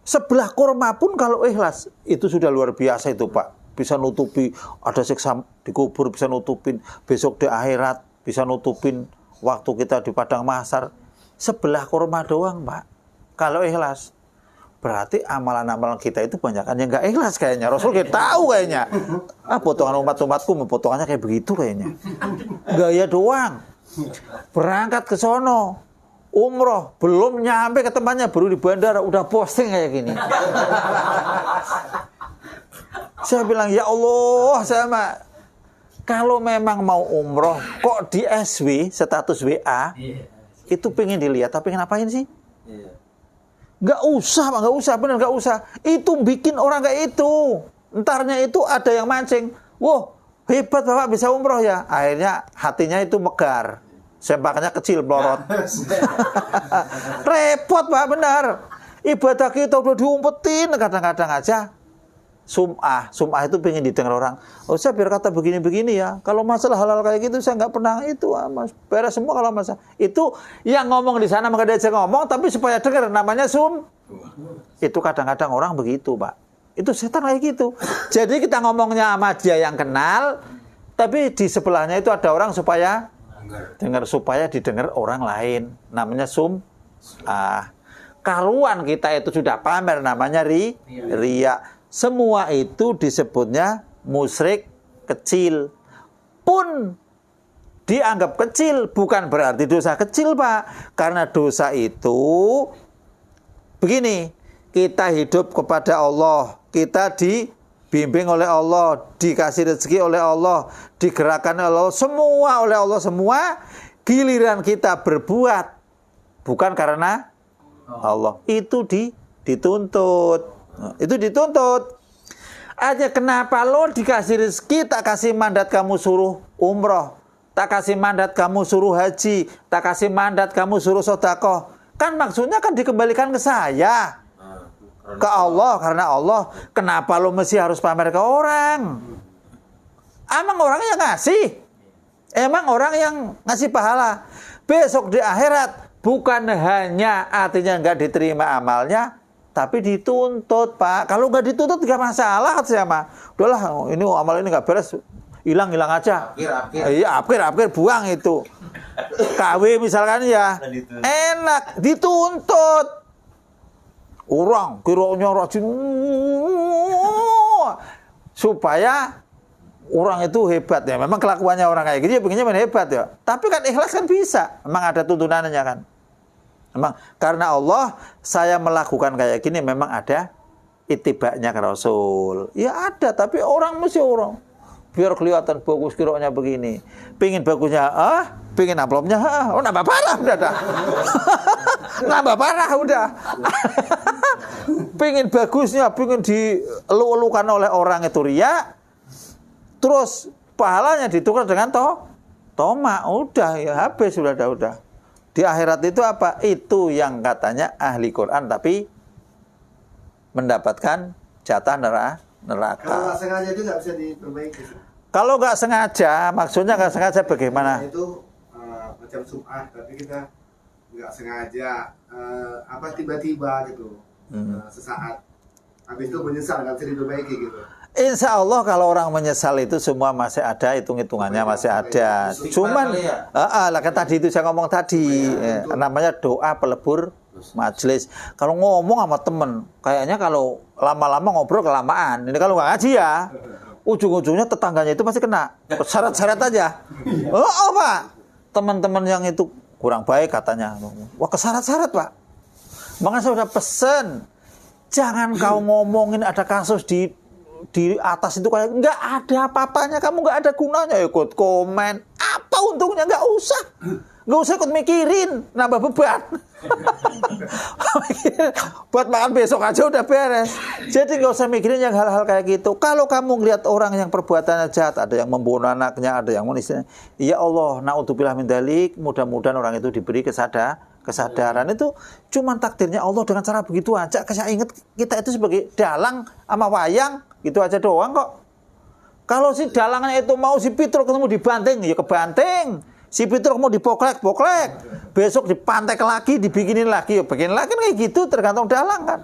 Sebelah kurma pun kalau ikhlas, itu sudah luar biasa itu Pak. Bisa nutupi, ada siksa di kubur, bisa nutupin besok di akhirat, bisa nutupin waktu kita di padang mahsyar. Sebelah kurma doang Pak. Kalau ikhlas, berarti amalan-amalan kita itu banyakan yang nggak ikhlas kayaknya. Rasul kayak tahu kayaknya. Potongan umat-umatku potongannya kayak begitu kayaknya. Gaya doang. Berangkat ke sono, umroh, belum nyampe ke tempatnya, baru di bandara udah posting kayak gini. Saya bilang, ya Allah, kalau memang mau umroh, kok di SW, status WA, itu pengen dilihat, tapi pengen ngapain sih? Nggak usah, Pak, nggak usah, bener nggak usah. Itu bikin orang kayak itu. Entarnya itu ada yang mancing. Wah, hebat Bapak bisa umroh ya. Akhirnya hatinya itu megar. Sempakannya kecil, pelorot. Repot Pak, benar. Ibadah kita udah diumpetin kadang-kadang aja. Sum'ah itu pengen didengar orang. Oh, saya biar kata begini-begini ya. Kalau masalah halal kayak gitu saya nggak pernah itu, Mas. Beres semua kalau masalah. Itu yang ngomong di sana maka dia aja ngomong, tapi supaya dengar namanya Itu kadang-kadang orang begitu, Pak. Itu setan kayak gitu. Jadi kita ngomongnya sama dia yang kenal, tapi di sebelahnya itu ada orang supaya dengar, supaya didengar orang lain. Namanya karuan kita itu sudah pamer, namanya riya. Semua itu disebutnya musyrik kecil. Pun dianggap kecil, bukan berarti dosa kecil, Pak. Karena dosa itu begini, kita hidup kepada Allah, kita dibimbing oleh Allah, dikasih rezeki oleh Allah, digerakkan oleh Allah, semua oleh Allah semua. Giliran kita berbuat bukan karena Allah, itu dituntut. Itu dituntut. Aja kenapa lo dikasih rezeki, tak kasih mandat kamu suruh umroh, tak kasih mandat kamu suruh haji, tak kasih mandat kamu suruh sedekah. Kan maksudnya kan dikembalikan ke saya. Ke Allah, karena Allah. Kenapa lo mesti harus pamer ke orang? Emang orang yang ngasih? Emang orang yang ngasih pahala? Besok di akhirat bukan hanya artinya nggak diterima amalnya, tapi dituntut, Pak. Kalau nggak dituntut nggak masalah, kata saya mah. Udahlah, ini amal ini nggak beres, hilang aja. Iya, apkir buang itu. KW misalkan ya, enak dituntut. Orang kiranya rajin supaya orang itu hebat ya. Memang kelakuannya orang kayak gitu ya pengennya main hebat ya. Tapi kan ikhlas kan bisa. Memang ada tuntunannya kan. Memang karena Allah saya melakukan kayak gini memang ada itibaknya ke Rasul. Ya ada, tapi orang mesti orang biar kelihatan bagus kiranya begini. Pengin bagusnya pengin amplopnya nambah parah udah dah. Nambah parah udah. Pengin bagusnya, pengin dielu-elukan oleh orang itu riya. Terus pahalanya ditukar dengan toma, udah ya habis udah. Di akhirat itu apa? Itu yang katanya ahli Quran tapi mendapatkan jatah neraka. Kalau nggak sengaja itu nggak bisa diperbaiki. Kalau nggak sengaja, maksudnya nggak sengaja bagaimana? Itu macam sum'ah, tapi kita nggak sengaja tiba-tiba gitu, sesaat. Habis itu menyesal nggak bisa diperbaiki gitu. Insya Allah kalau orang menyesal itu semua masih ada, hitung-hitungannya masih ada. Cuman, kan tadi itu saya ngomong tadi, namanya doa pelebur majelis. Kalau ngomong sama temen, kayaknya kalau lama-lama ngobrol kelamaan. Ini kalau nggak ngaji ya, ujung-ujungnya tetangganya itu masih kena. Syarat-syarat aja. Pak, teman-teman yang itu kurang baik katanya. Wah kesyarat-syarat Pak. Makanya saya udah pesen, jangan kau ngomongin ada kasus di atas itu kayak nggak ada apa-apanya, kamu nggak ada gunanya ikut komen, apa untungnya, nggak usah ikut mikirin, nambah beban. Buat makan besok aja udah beres. Jadi nggak usah mikirin yang hal-hal kayak gitu. Kalau kamu ngelihat orang yang perbuatannya jahat, ada yang membunuh anaknya, ada yang menisnya, ya Allah, naudzubillah min dzalik, mudah-mudahan orang itu diberi kesadaran. Itu cuma takdirnya Allah dengan cara begitu aja. Saya ingat kita itu sebagai dalang sama wayang gitu aja doang kok. Kalau si dalangnya itu mau si Pitruk ketemu dibanting, ya kebanting. Si Pitruk mau dipoklek. Besok dipantek lagi, dibikinin lagi, ya bikin lagi kayak gitu, tergantung dalang kan.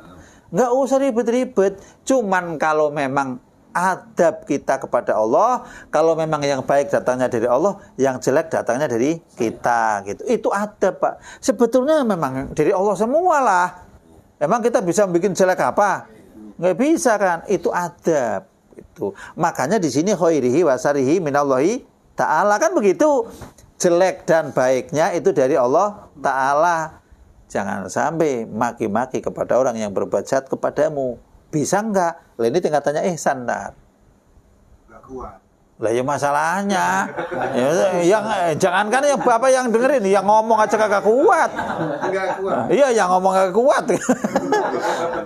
Nggak usah ribet-ribet. Cuman kalau memang adab kita kepada Allah, kalau memang yang baik datangnya dari Allah, yang jelek datangnya dari kita gitu. Itu adab, Pak. Sebetulnya memang dari Allah semua lah. Emang kita bisa bikin jelek apa? Nggak bisa kan? Itu adab. Itu. Makanya di sini khairihi wasarihi minallahi ta'ala kan begitu. Jelek dan baiknya itu dari Allah Ta'ala. Jangan sampai maki-maki kepada orang yang berbuat jahat kepadamu. Bisa enggak? Lah ini tingkatannya ihsan enggak? Nggak kuat. Lah ya masalahnya. Jangankan ya Bapak yang dengerin, yang ngomong aja kagak kuat. Nggak kuat. Iya, yang ngomong kagak kuat.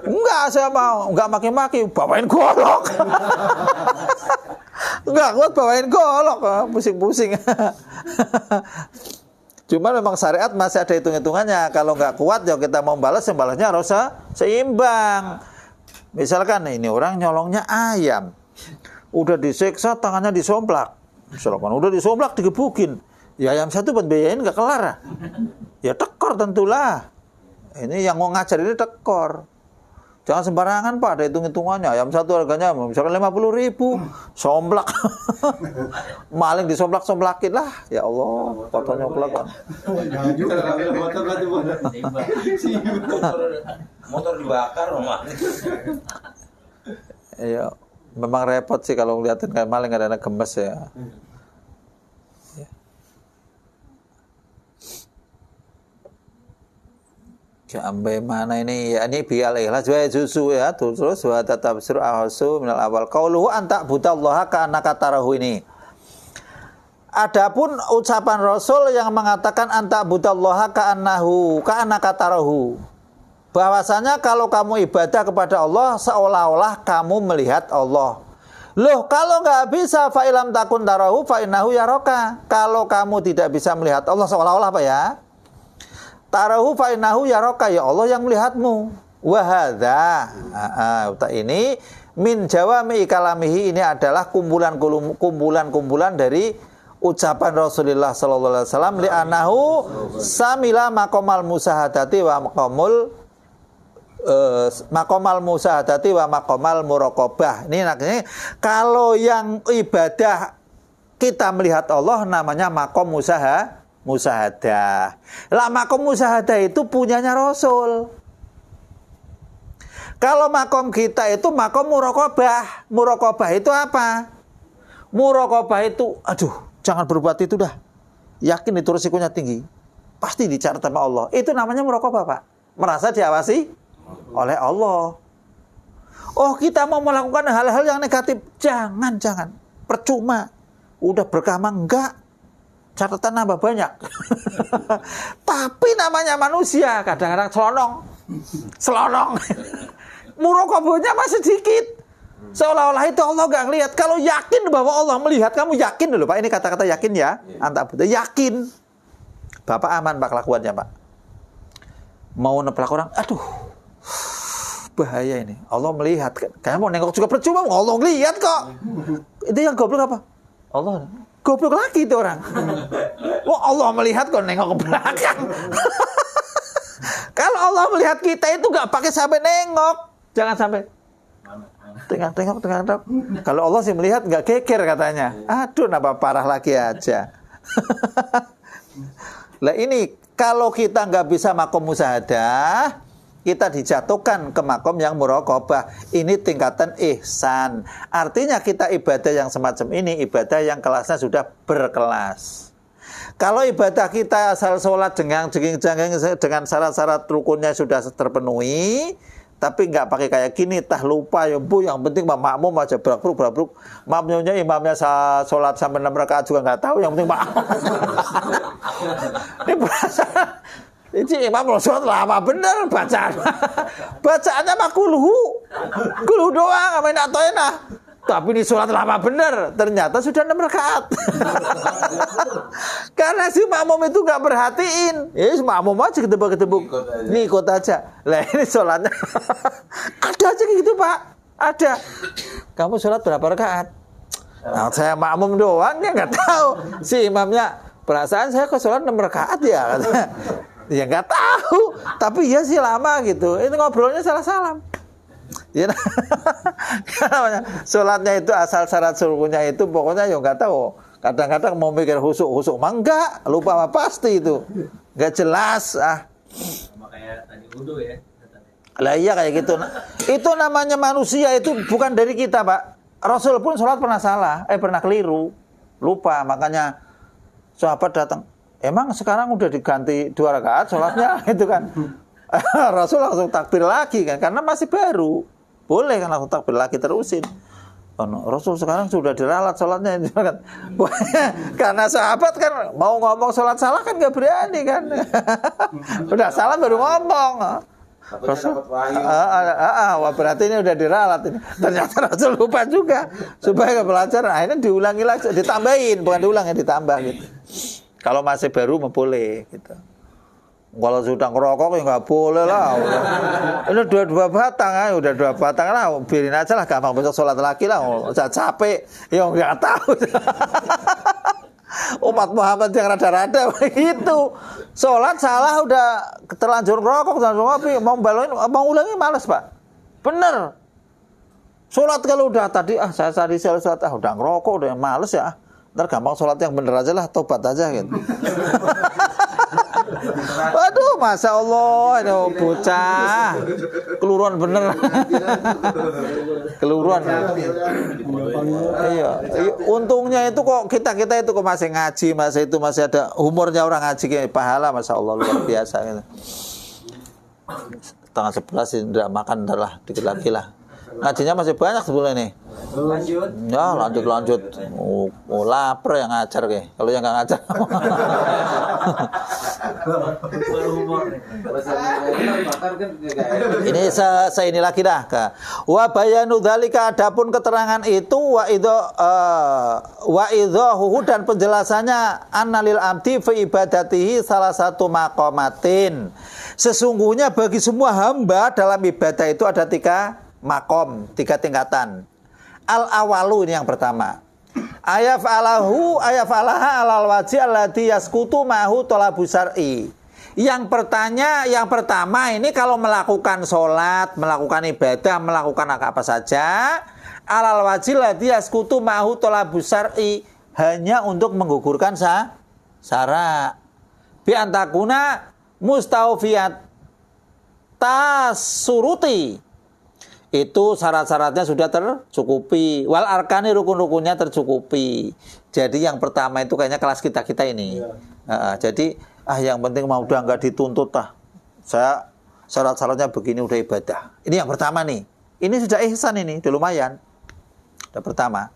Enggak, saya mau enggak maki-maki, bawain golok. Enggak kuat bawain golok, pusing-pusing. Cuman memang syariat masih ada hitung-hitungannya. Kalau nggak kuat ya kita mau balas, yang balasnya harus seimbang. Misalkan ini orang nyolongnya ayam, udah disiksa tangannya disomplak. Misalkan udah disomplak digebukin, ya ayam satu buat biayain nggak kelar. Ya tekor tentulah. Ini yang mau ngajar ini tekor. Jangan sembarangan Pak, ada hitung-hitungannya. Ayam satu harganya misalkan 50.000, somplak. Maling disomplak-somplakin lah. Ya Allah, fotonya kelak. Motor dibakar rumah. Iya, memang repot sih kalau ngeliatin kayak maling ada anak gemes ya. Sampai mana ini? Ya ini bial ikhlas wa juzu ya, terus wa tatabsir ahsu minal awal qauluhu anta budallaha ka annaka tarahu ini. Adapun ucapan Rasul yang mengatakan anta budallaha ka annaka tarahu. Bahwasanya kalau kamu ibadah kepada Allah seolah-olah kamu melihat Allah. Loh, kalau nggak bisa fa ilam takun tarahu fa innahu yaraka. Kalau kamu tidak bisa melihat Allah seolah-olah apa ya? Tarahu fa innahu yaraka, ya Allah yang melihatmu. Wa hadza, ini min jawami kalamihi, ini adalah kumpulan dari ucapan Rasulullah sallallahu alaihi wasallam li anahu samila maqamal musahadati wa maqamal musahadati wa maqamal muraqabah. Ini artinya kalau yang ibadah kita melihat Allah namanya maqam musahadah. Lah maqam musahadah itu punyanya Rasul. Kalau makom kita itu makom muraqabah. Muraqabah itu apa? Muraqabah itu, aduh, jangan berbuat itu dah. Yakin itu risikonya tinggi. Pasti dicatat sama Allah. Itu namanya muraqabah, Pak. Merasa diawasi oleh Allah. Oh, kita mau melakukan hal-hal yang negatif. Jangan. Percuma. Udah berkama, enggak. Catatan nambah banyak. Tapi namanya manusia. Kadang-kadang selonong. Muraqabahnya masih sedikit. Seolah-olah itu Allah nggak ngelihat. Kalau yakin bahwa Allah melihat, kamu yakin dulu, Pak. Ini kata-kata yakin ya. Antap betul. Yakin. Bapak aman, Pak, kelakuannya, Pak. Mau neplak orang, aduh, bahaya ini. Allah melihat. Kamu mau nengok juga percuma, Allah ngelihat kok. Itu yang goblok apa? Allah. Goblok lagi itu orang. Wah, Allah melihat kok nengok ke belakang. Kalau Allah melihat kita itu nggak pakai sampai nengok. Jangan sampai tengok. Kalau Allah sih melihat nggak geger katanya. Aduh, nambah parah lagi aja. Lah ini kalau kita nggak bisa makom musahadah, kita dijatuhkan ke makom yang muraqabah. Ini tingkatan ihsan. Artinya kita ibadah yang semacam ini ibadah yang kelasnya sudah berkelas. Kalau ibadah kita asal sholat dengan syarat-syarat rukunnya sudah terpenuhi, tapi nggak pakai kayak gini, tah lupa ya bu, yang penting makmum aja brabruk. Makmumnya imamnya sholat sampai 6 rakaat juga nggak tahu, yang penting makmum. Ini perasaan, ini imam sholat lama bener bacaannya mah kulhu doang, amin atau enak. Tapi ini sholat lama bener, ternyata sudah 6 rakaat. Karena si makmum itu nggak perhatiin. Si makmum aja ketebak-ketebuk. Ngikut aja. Lah ini sholatnya. Ada aja gitu, Pak. Ada. Kamu sholat berapa rakaat? Nah, saya makmum doang, ya nggak tahu. Si imamnya, perasaan saya kok sholat 6 rakaat ya. Ya nggak tahu. Tapi ya sih lama gitu. Itu ngobrolnya salah-salam. Ya, namanya sholatnya itu asal syarat suruhnya itu pokoknya ya nggak tahu. Kadang-kadang mau mikir husuk mah enggak, lupa apa pasti itu, nggak jelas Makanya tadi wudu ya. Lah iya kayak gitu. Itu namanya manusia, itu bukan dari kita, Pak. Rasul pun sholat pernah salah, pernah keliru, lupa. Makanya sahabat datang, emang sekarang udah diganti 2 rakaat sholatnya itu kan. Rasul langsung takbir lagi kan, karena masih baru, boleh kan langsung takbir lagi terusin. Rasul sekarang sudah diralat sholatnya kan. Karena sahabat kan mau ngomong sholat salah kan nggak berani kan. Udah salah baru ngomong. Rasul, berarti ini udah diralat ini. Ternyata Rasul lupa juga, supaya pelajaran akhirnya diulangi lagi, ditambahin, bukan diulang ya, ditambah gitu. Kalau masih baru boleh gitu. Kalau sudah ngerokok ya nggak boleh lah. Ini dua batang ya, udah 2 batang lah, biarin aja lah, gampang besok sholat lagi lah. Udah capek, ya nggak tahu. Umat Muhammad yang rada-rada begitu. Sholat salah udah terlanjur ngerokok, terlanjur ngopi, mau ulangi malas, Pak. Bener. Sholat kalau udah tadi saya sholat udah ngerokok, udah males ya. Ntar gampang sholat yang bener aja lah, tobat aja gitu. Waduh, Masya Allah, itu bocah keluruan bener. Keluruan. Iya. Untungnya itu kok kita itu kok masih ngaji, masih ada humornya orang ngaji kayak pahala, Masya Allah, luar biasa gitu. 10:30 sih udah makan, ntar lah dikit lagi lah. Ngajinya masih banyak sebetulnya nih. Lanjut. Ya, lanjut. Oh, lapar yang ngajar kayak. Kalau yang nggak ngajar. Baru humor nih. Ini ini lagi dah. Wa bayanu dzalika, adapun keterangan itu wa idzahuhu dan penjelasannya annalil abdi fi ibadatihi salah satu maqamatin. Sesungguhnya bagi semua hamba dalam ibadah itu ada 3 makom, 3 tingkatan. Al awalu, ini yang pertama. Ayafalaha alal wajhi alladhi yaskutu mahu tolabu syar'i. Yang pertama ini kalau melakukan sholat, melakukan ibadah, melakukan apa saja, alal wajhi alladhi yaskutu mahu tolabu syar'i, hanya untuk menggugurkan syarat. Bi antakuna mustawfiyat tasuruti, itu syarat-syaratnya sudah tercukupi, wal arkani, rukun-rukunnya tercukupi. Jadi yang pertama itu kayaknya kelas kita ini. Jadi yang penting mau udah nggak dituntut saya syarat-syaratnya begini udah ibadah. Ini yang pertama nih. Ini sudah ihsan, ini udah lumayan. Udah pertama.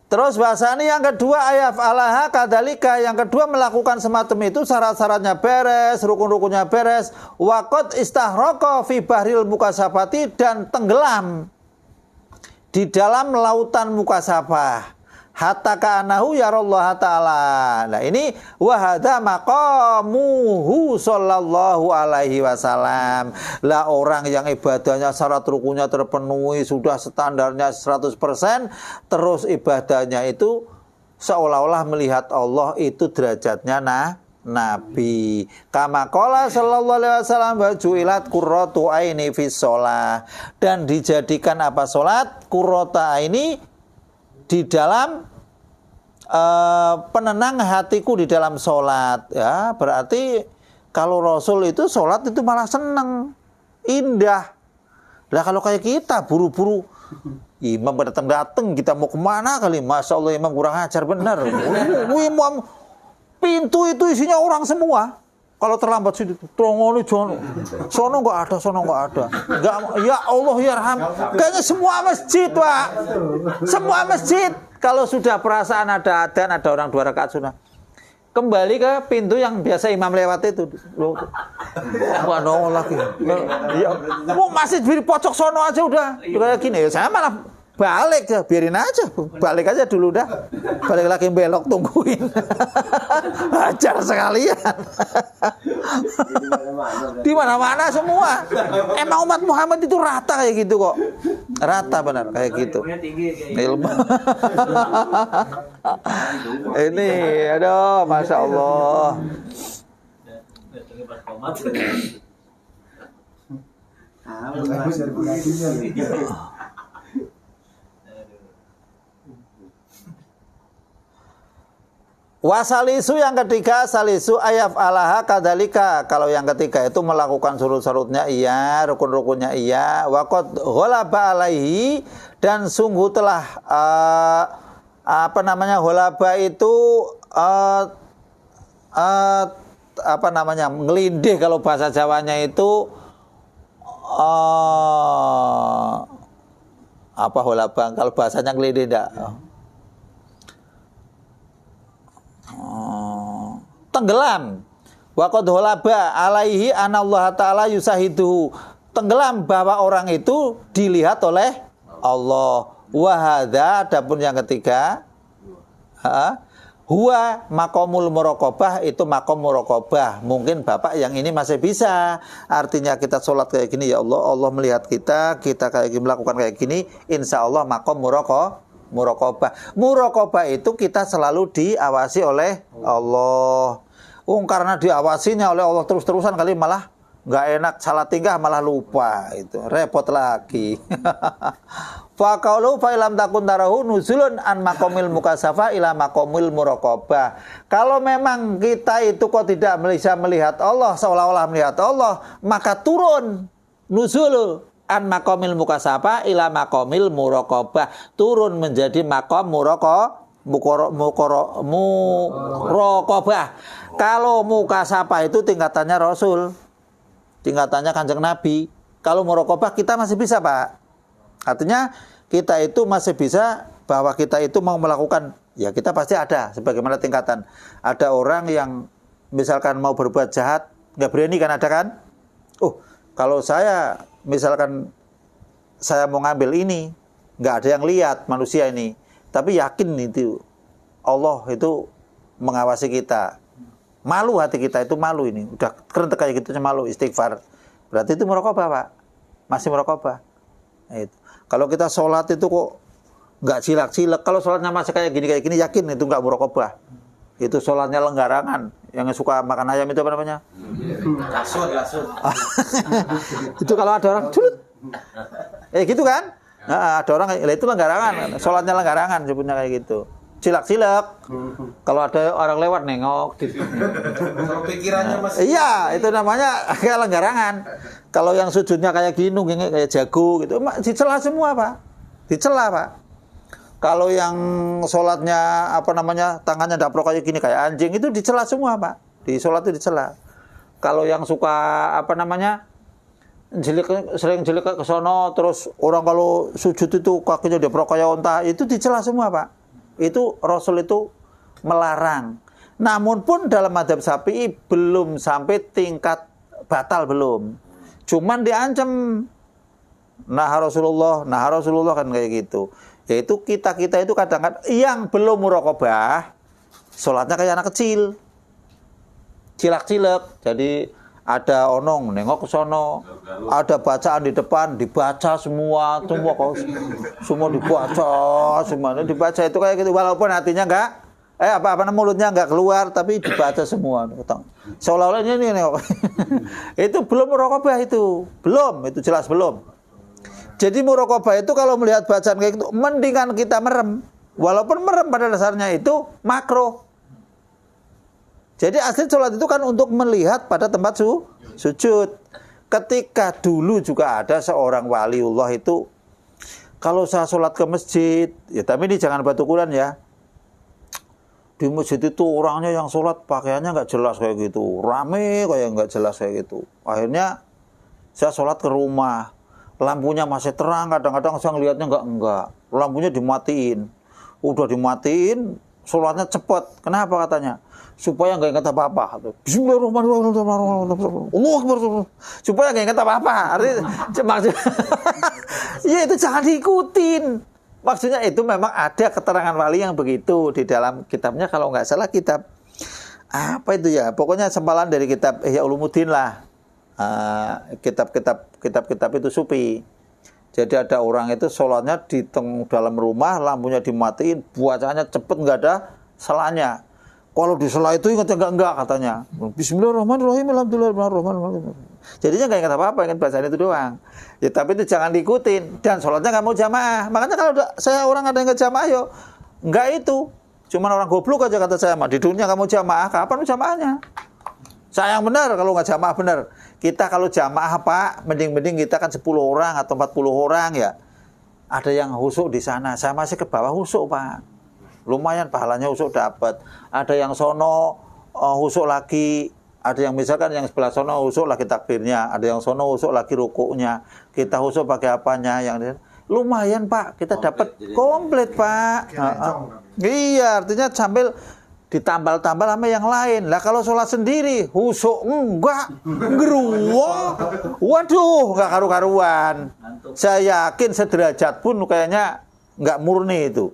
Terus bahasanya yang kedua ayafalaha kadalika, yang kedua melakukan semacam itu, syarat-syaratnya beres, rukun-rukunnya beres, waqad istahraqa fi bahril mukasafati, dan tenggelam di dalam lautan mukasafah, hatta ka'anahu yarallahu ta'ala. Nah ini wahada maqamuhu sallallahu alaihi wasallam. Lah orang yang ibadahnya syarat rukunnya terpenuhi, sudah standarnya 100%, terus ibadahnya itu seolah-olah melihat Allah, itu derajatnya Nabi. Kama qala sallallahu alaihi wasallam wa ju'ilat qurratu aini fi shalah, dan dijadikan apa salat? Qurratu aini di dalam penenang hatiku di dalam sholat. Ya, berarti kalau Rasul itu sholat itu malah seneng, indah. Lah kalau kayak kita buru-buru, imam datang kita mau kemana kali? Masya Allah, imam kurang ajar benar. Imam, pintu itu isinya orang semua. Kalau terlambat sih, trongoni sono nggak ada, nggak, ya Allah ya Rahman. Kayaknya semua masjid, Pak, semua masjid. Kalau sudah perasaan ada adzan, ada orang 2 rakaat sunnah, kembali ke pintu yang biasa imam lewat itu. Wah, nol lagi. Ya, mau masjid di pojok sono aja udah kayak gini. Saya malah balik ya, biarin aja, balik aja dulu dah, balik lagi belok, tungguin. Ajar sekalian. Di mana-mana semua. Emang umat Muhammad itu rata kayak gitu kok, rata benar kayak gitu. Ilmu. Ini, aduh, masya Allah. Wasalisu, yang ketiga, salisu ayaf alaha kadalika. Kalau yang ketiga itu melakukan surut-surutnya iya, rukun-rukunnya iya, waqad ghalaba alaihi, dan sungguh telah ghalaba itu ngelindih, kalau bahasa Jawanya itu ghalaba, kalau bahasanya ngelindih enggak? Tenggelam. Waqad ghalaba alaihi anallaha ta'ala yusahiduhu, tenggelam bahwa orang itu dilihat oleh Allah. Wa hadza, adapun yang ketiga, huwa maqamul muraqabah, itu maqam muraqabah. Mungkin Bapak yang ini masih bisa, artinya kita sholat kayak gini, ya Allah, Allah melihat kita kayak gini, melakukan kayak gini, insya Allah maqam muraqabah. Muraqabah itu kita selalu diawasi oleh Allah. Karena diawasinya oleh Allah terus-terusan, kali malah nggak enak, salah tingkah malah lupa, itu repot lagi. Faqaulu fa ilam takun tarahu nuzulun an maqamil mukasafa ila maqamil muraqabah. Kalau memang kita itu kok tidak bisa melihat Allah, seolah-olah melihat Allah, maka turun nuzul an maqamil mukasafa ila maqamil muraqabah, turun menjadi maqam muraqabah. Kalau mukasafah itu tingkatannya Rasul, tingkatannya Kanjeng Nabi. Kalau muraqabah kita masih bisa, Pak. Artinya kita itu masih bisa, bahwa kita itu mau melakukan, ya kita pasti ada sebagaimana tingkatan. Ada orang yang misalkan mau berbuat jahat, nggak berani kan, ada kan? Kalau saya misalkan saya mau ngambil ini, nggak ada yang lihat manusia ini, tapi yakin itu Allah itu mengawasi kita. Malu hati kita itu malu ini, udah kerentek kayak gitu malu, istighfar. Berarti itu muraqabah, Pak. Masih muraqabah. Nah, itu. Kalau kita sholat itu kok nggak cilak-cilak, kalau sholatnya masih kayak gini, yakin itu nggak muraqabah. Itu sholatnya lenggarangan. Yang suka makan ayam itu apa namanya? Lasut. Itu kalau ada orang culut. Gitu kan? Nah, ada orang itu lenggarangan. Sholatnya lenggarangan sebutnya kayak gitu. Cilak-cilak. Kalau ada orang lewat nengok. Kalau pikirannya masih. Iya, itu namanya kayak lenggarangan. Kalau yang sujudnya kayak gini, kayak jago gitu, dicela semua, Pak. Dicela, Pak. Kalau yang sholatnya tangannya daprok kayak gini kayak anjing, itu dicela semua, Pak. Di sholat itu dicela. Kalau yang suka sering jelik ke sono, terus orang kalau sujud itu kakinya daprok kayak onta, itu dicela semua, Pak. Itu Rasul itu melarang. Namun pun dalam mazhab Syafi'i belum sampai tingkat batal, belum. Cuman diancam. Nah Rasulullah kan kayak gitu. Yaitu kita itu kadang-kadang yang belum muraqabah, sholatnya kayak anak kecil, cilak-cilak. Jadi ada onong nengok ke sono, ada bacaan di depan dibaca semua dibaca itu kayak gitu. Walaupun hatinya enggak, mulutnya enggak keluar, tapi dibaca semua. Seolah-olah ini nengok. Itu belum muraqabah itu, itu jelas belum. Jadi muraqabah itu kalau melihat bacaan kayak gitu, mendingan kita merem. Walaupun merem pada dasarnya itu makruh. Jadi asli sholat itu kan untuk melihat pada tempat sujud. Ketika dulu juga ada seorang waliullah itu, kalau saya sholat ke masjid, ya tapi ini jangan batu kulan ya. Di masjid itu orangnya yang sholat pakaiannya nggak jelas kayak gitu, rame kayak nggak jelas kayak gitu. Akhirnya saya sholat ke rumah. Lampunya masih terang, kadang-kadang saya ngelihatnya enggak. Lampunya dimatiin. Udah dimatiin, sholatnya cepat. Kenapa katanya? Supaya enggak ingat apa-apa. Bismillahirrahmanirrahim. Allahu Akbar. Supaya enggak ingat apa-apa. Artinya ya itu jangan diikutin. Maksudnya itu memang ada keterangan wali yang begitu di dalam kitabnya, kalau enggak salah kitab apa itu ya? Pokoknya sempalan dari kitab Ihya Ulumuddin lah. Kitab-kitab itu sufi. Jadi ada orang itu sholatnya di dalam rumah, lampunya dimatiin, bacaannya cepet, nggak ada salahnya. Kalau di salah itu ingatnya enggak katanya. Bismillahirrahmanirrahim, alhamdulillahirrahmanirrahim. Jadinya nggak ingat apa-apa, ingat bacaan itu doang. Ya tapi itu jangan diikutin, dan sholatnya nggak mau jamaah. Makanya kalau orang ada yang nggak jamaah, yo nggak itu. Cuman orang goblok aja kata saya, di dunia kamu jamaah, kapan jamaahnya? Saya yang benar kalau nggak jamaah benar. Kita kalau jamaah, Pak, mending kita kan 10 orang atau 40 orang ya. Ada yang husuk di sana. Saya masih ke bawah husuk, Pak. Lumayan pahalanya husuk dapat. Ada yang sono husuk lagi. Ada yang misalkan yang sebelah sono husuk lagi takbirnya. Ada yang sono husuk lagi rukuknya. Kita husuk pakai apanya? Lumayan, Pak. Kita dapat komplit, Pak. Iya, artinya sambil ditambal-tambal sama yang lain. Lah kalau sholat sendiri, husuk enggak, geruwo, waduh, enggak karu-karuan. Saya yakin sederajat pun kayaknya enggak murni itu.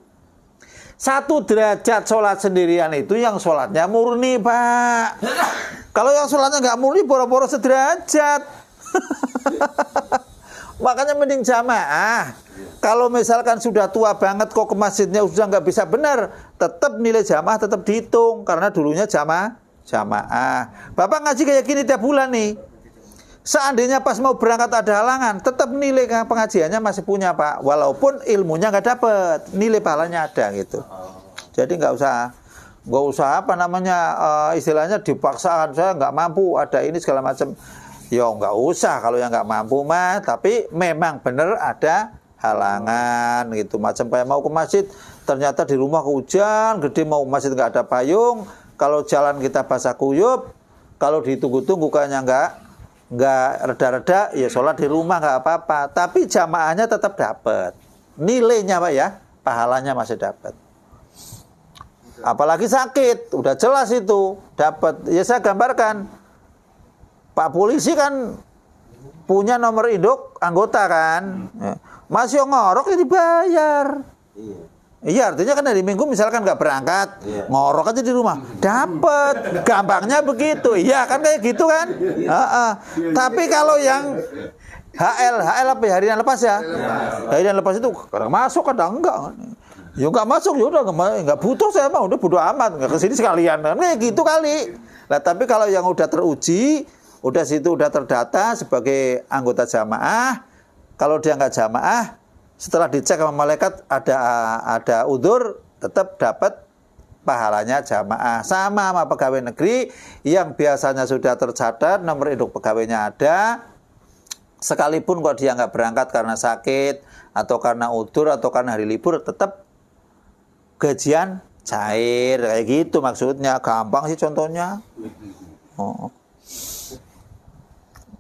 1 derajat sholat sendirian itu yang sholatnya murni, Pak. Kalau yang sholatnya enggak murni, boro-boro sederajat. Makanya mending jamaah. Kalau misalkan sudah tua banget kok ke masjidnya sudah nggak bisa benar, tetap nilai jamaah tetap dihitung karena dulunya jamaah. Bapak ngaji kayak gini tiap bulan nih. Seandainya pas mau berangkat ada halangan, tetap nilai pengajiannya masih punya, Pak. Walaupun ilmunya nggak dapet, nilai pahalanya ada gitu. Jadi nggak usah istilahnya dipaksakan, saya nggak mampu ada ini segala macam. Ya nggak usah kalau yang nggak mampu mah, tapi memang benar ada halangan gitu. Macam kayak mau ke masjid, ternyata di rumah hujan gede, mau ke masjid nggak ada payung. Kalau jalan kita basah kuyup, kalau ditunggu-tunggu kayaknya nggak reda-reda, ya sholat di rumah nggak apa-apa. Tapi jamaahnya tetap dapat. Nilainya, Pak ya, pahalanya masih dapat. Apalagi sakit, udah jelas itu dapat. Ya saya gambarkan, Pak polisi kan punya nomor induk anggota kan, masih ngorok ya dibayar. Iya, artinya kan hari Minggu misalkan nggak berangkat, ngorok aja di rumah, dapat. Gampangnya begitu, iya kan kayak gitu kan. Tapi kalau yang HL apa ya, harian lepas ya, harian lepas itu kadang masuk kadang enggak. Ya nggak masuk, ya udah nggak butuh saya mah, udah bodo amat, nggak kesini sekalian, kan kayak gitu kali. Nah tapi kalau yang udah teruji, udah situ udah terdata sebagai anggota jamaah, kalau dia nggak jamaah, setelah dicek sama malaikat ada udzur, tetap dapat pahalanya jamaah. Sama pegawai negeri yang biasanya sudah tercatat nomor induk pegawainya ada, sekalipun kok dia nggak berangkat karena sakit atau karena udzur atau karena hari libur, tetap gajian cair kayak gitu maksudnya. Gampang sih contohnya.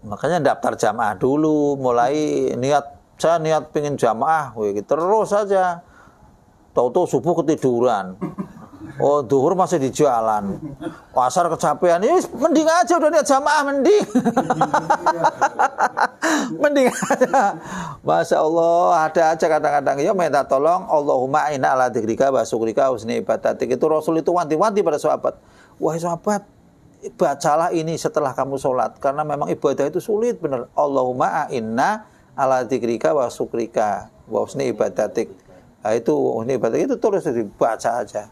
Makanya daftar jamaah dulu, mulai saya niat pengen jamaah, terus saja. Tahu-tahu subuh ketiduran. Oh, zuhur masih di jalan. Asar kecapean. Ya mending aja udah niat jamaah, mending. Mending aja. Masya Allah, ada aja kadang-kadang ya minta tolong, Allahumma inna ala dzikrika wa syukrika husni ibadatik. Itu Rasul itu wanti-wanti pada sahabat. Wahai sahabat, bacalah ini setelah kamu sholat, karena memang ibadah itu sulit benar. Allahumma inna ala dzikrika wa syukrika wa husni ibadatik. Nah, itu husni ibadatik itu terus dibaca aja.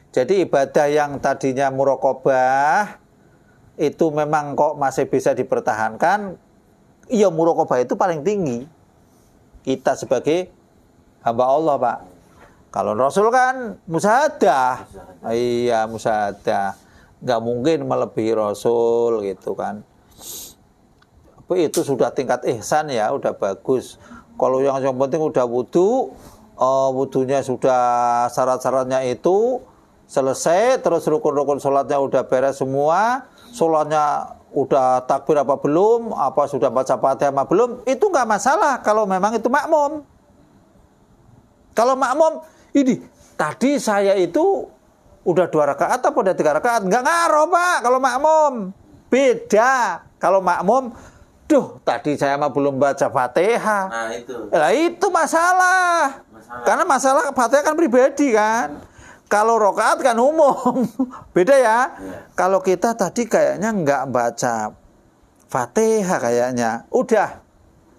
Jadi ibadah yang tadinya muraqabah itu memang kok masih bisa dipertahankan. Iya, muraqabah itu paling tinggi kita sebagai hamba Allah, Pak. Kalau Rasul kan musyahadah. Iya, musyahadah. Nggak mungkin melebihi Rasul gitu kan. Itu sudah tingkat ihsan ya, udah bagus. Kalau yang penting udah wudu, wudunya sudah syarat-syaratnya itu selesai, terus rukun-rukun sholatnya udah beres semua, sholatnya udah takbir apa belum, apa sudah baca Fatihah apa belum, itu nggak masalah kalau memang itu makmum. Kalau makmum, ini tadi saya itu udah 2 rakaat atau udah 3 rakaat, nggak ngaruh Pak. Kalau makmum beda. Kalau makmum, tadi saya mah belum baca Fatihah. Nah itu. Lah itu masalah. Karena masalah Fatihah kan pribadi kan. Kalau rokaat kan umum. Beda ya. Kalau kita tadi kayaknya nggak baca Fatihah kayaknya. Udah.